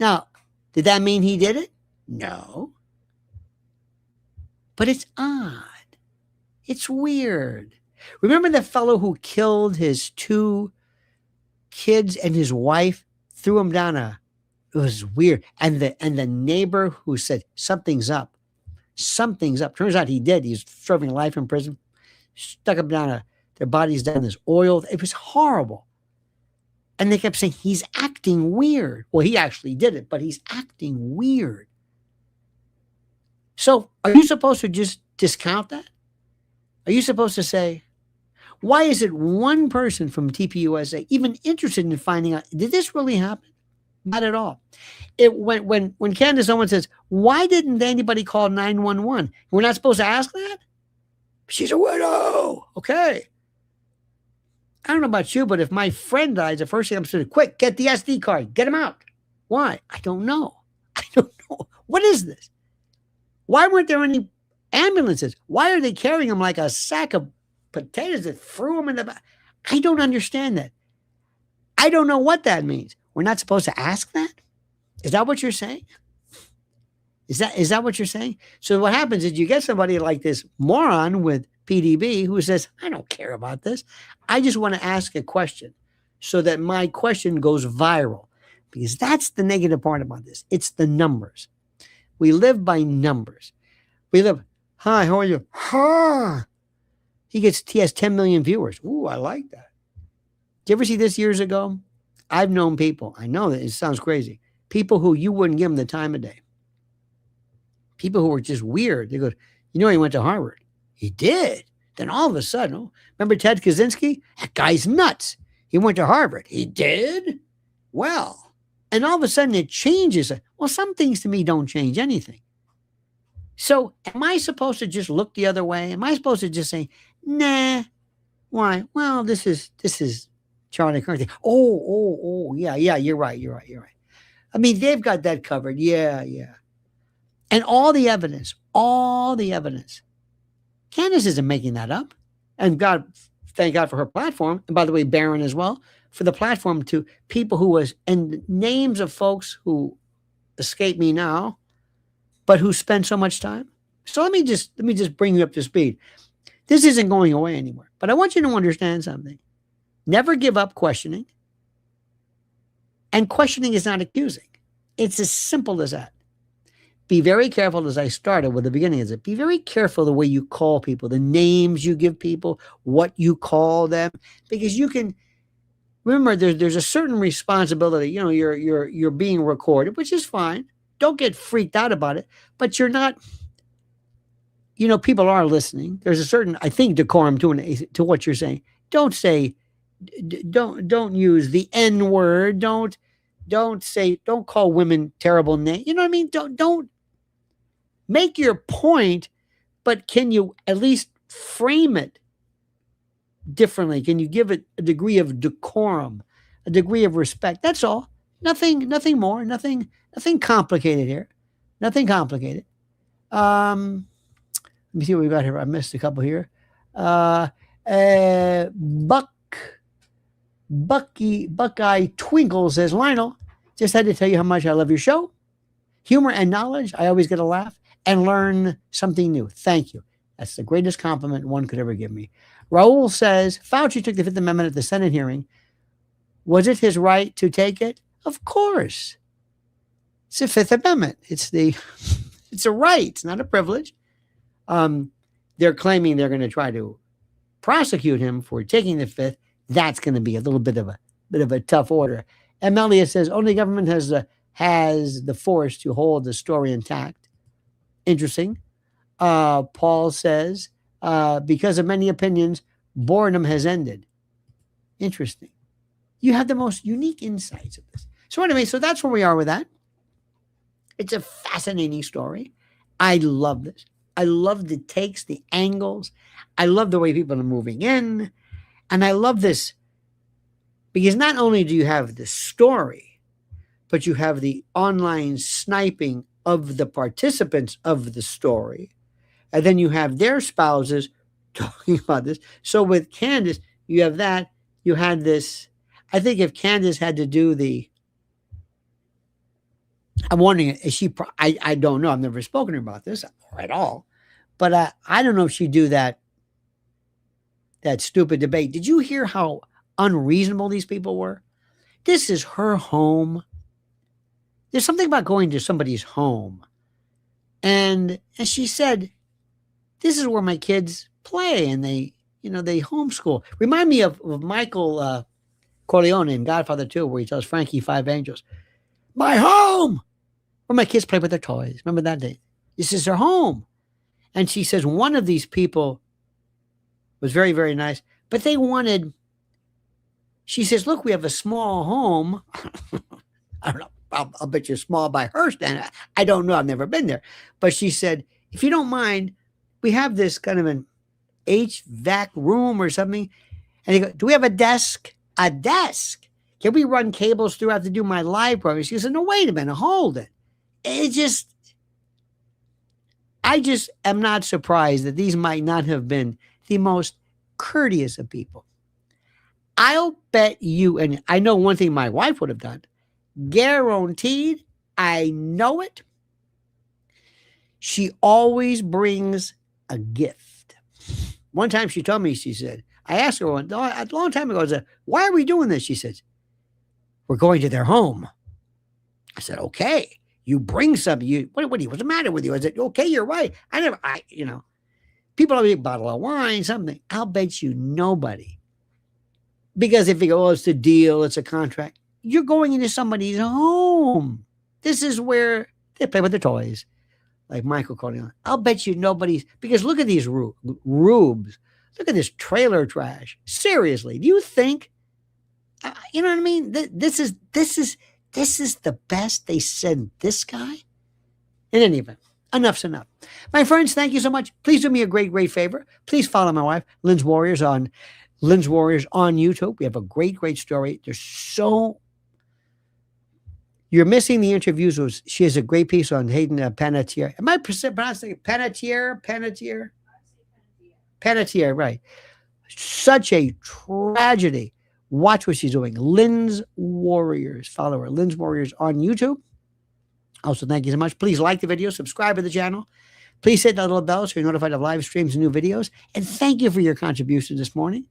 A: Now, did that mean he did it? No. But it's odd. It's weird. Remember the fellow who killed his 2 kids and his wife, threw him down it was weird. And the neighbor who said, something's up. Something's up. Turns out he did. He's serving life in prison. Stuck him down their bodies down this oil. It was horrible. And they kept saying, he's acting weird. Well, he actually did it, but he's acting weird. So are you supposed to just discount that? Are you supposed to say, why is it one person from TPUSA even interested in finding out, did this really happen? Not at all. When Candace Owens says, why didn't anybody call 911? We're not supposed to ask that? She's a widow. Okay. I don't know about you, but if my friend dies, the first thing I'm saying, quick, get the SD card, get him out. Why? I don't know. What is this? Why weren't there any ambulances? Why are they carrying him like a sack of potatoes that threw him in the back? I don't understand that. I don't know what that means. We're not supposed to ask that? Is that what you're saying? Is that what you're saying? So what happens is you get somebody like this moron with PDB who says, I don't care about this. I just want to ask a question so that my question goes viral. Because that's the negative part about this. It's the numbers. We live by numbers. We live, hi, how are you? Ha! He has 10 million viewers. Ooh, I like that. Did you ever see this years ago? I've known people. I know that it sounds crazy. People who you wouldn't give them the time of day. People who were just weird. They go, he went to Harvard. He did. Then all of a sudden, remember Ted Kaczynski? That guy's nuts. He went to Harvard. He did? Well, and all of a sudden it changes. Well, some things to me don't change anything. So am I supposed to just look the other way? Am I supposed to just say, nah, why? Well, this is Charlie Kirk. Oh, yeah, you're right. I mean, they've got that covered. Yeah. And all the evidence all the evidence. Candace isn't making that up. And thank God for her platform. And by the way, Barron as well, for the platform to people who was, and names of folks who escape me now, but who spend so much time. So let me just bring you up to speed. This isn't going away anymore. But I want you to understand something. Never give up questioning. And questioning is not accusing. It's as simple as that. Be very careful, as I started with the beginning of it. Be very careful the way you call people, the names you give people, what you call them, because you can remember there's a certain responsibility. You know, you're being recorded, which is fine. Don't get freaked out about it, but you're not. You know, people are listening. There's a certain, I think, decorum to what you're saying. Don't say, don't use the N word. Don't call women terrible names. You know what I mean? Don't make your point, but can you at least frame it differently? Can you give it a degree of decorum, a degree of respect? That's all. Nothing more. Nothing complicated here. Nothing complicated. Let me see what we got here. I missed a couple here. Buckeye Twinkle says, Lionel, just had to tell you how much I love your show. Humor and knowledge. I always get a laugh and learn something new. Thank you. That's the greatest compliment one could ever give me. Raul says, Fauci took the Fifth Amendment at the Senate hearing. Was it his right to take it? Of course. It's the Fifth Amendment. It's a right. It's not a privilege. They're claiming they're going to try to prosecute him for taking the Fifth. That's going to be a little bit of a tough order. And Elliott says only government has the force to hold the story intact. Interesting. Paul says because of many opinions, boredom has ended. Interesting. You have the most unique insights of this. So anyway, so that's where we are with that. It's a fascinating story. I love this. I love the takes, the angles. I love the way people are moving in. And I love this because not only do you have the story, but you have the online sniping of the participants of the story. And then you have their spouses talking about this. So with Candace, you have that. You had this. I think if Candace had to do I'm wondering, is she, I don't know. I've never spoken to her about this at all. But I don't know if she'd do that stupid debate. Did you hear how unreasonable these people were? This is her home. There's something about going to somebody's home. And she said, this is where my kids play and they homeschool. Remind me of Michael Corleone in Godfather 2, where he tells Frankie 5 angels, my home, where my kids play with their toys. Remember that day? This is her home. And she says one of these people was very, very nice, but they wanted, she says, look, we have a small home. I don't know. I'll bet you're small by her standard. I don't know. I've never been there. But she said, if you don't mind, we have this kind of an HVAC room or something. And they go, do we have a desk? A desk? Can we run cables through? I have to do my live program. She said, no, wait a minute. Hold it. I just am not surprised that these might not have been the most courteous of people. I'll bet you, and I know one thing my wife would have done, guaranteed, I know it. She always brings a gift. One time she told me, she said, I asked her a long time ago, I said, why are we doing this? She says, we're going to their home. I said, okay, you bring something. What's the matter with you? I said, okay, you're right. People have a bottle of wine, something. I'll bet you nobody. Because if you go, it's a deal, it's a contract. You're going into somebody's home. This is where they play with their toys, like Michael Corleone. I'll bet you nobody's, because look at these rubes. Look at this trailer trash. Seriously, do you think, you know what I mean? This is the best they send this guy? In any event, enough's enough. My friends, thank you so much. Please do me a great, great favor. Please follow my wife, Lynn's Warriors on YouTube. We have a great, great story. There's so You're missing the interviews. She has a great piece on Hayden Panettiere. Am I pronouncing it Panettiere? Panettiere, right. Such a tragedy. Watch what she's doing. Lynn's Warriors. Follow her. Lynn's Warriors on YouTube. Also, thank you so much. Please like the video. Subscribe to the channel. Please hit that little bell so you're notified of live streams and new videos. And thank you for your contribution this morning.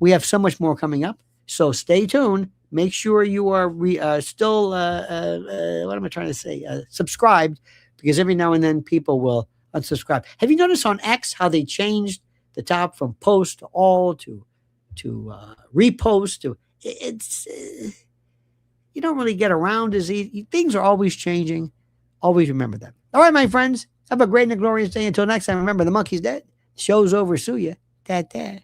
A: We have so much more coming up. So stay tuned. Make sure you are still, what am I trying to say? Subscribed, because every now and then people will unsubscribe. Have you noticed on X how they changed the top from post to all to repost to it's you don't really get around as easy. Things are always changing. Always remember that. All right, my friends. Have a great and glorious day. Until next time, remember the monkey's dead. Show's over. Sue ya. Ta-ta.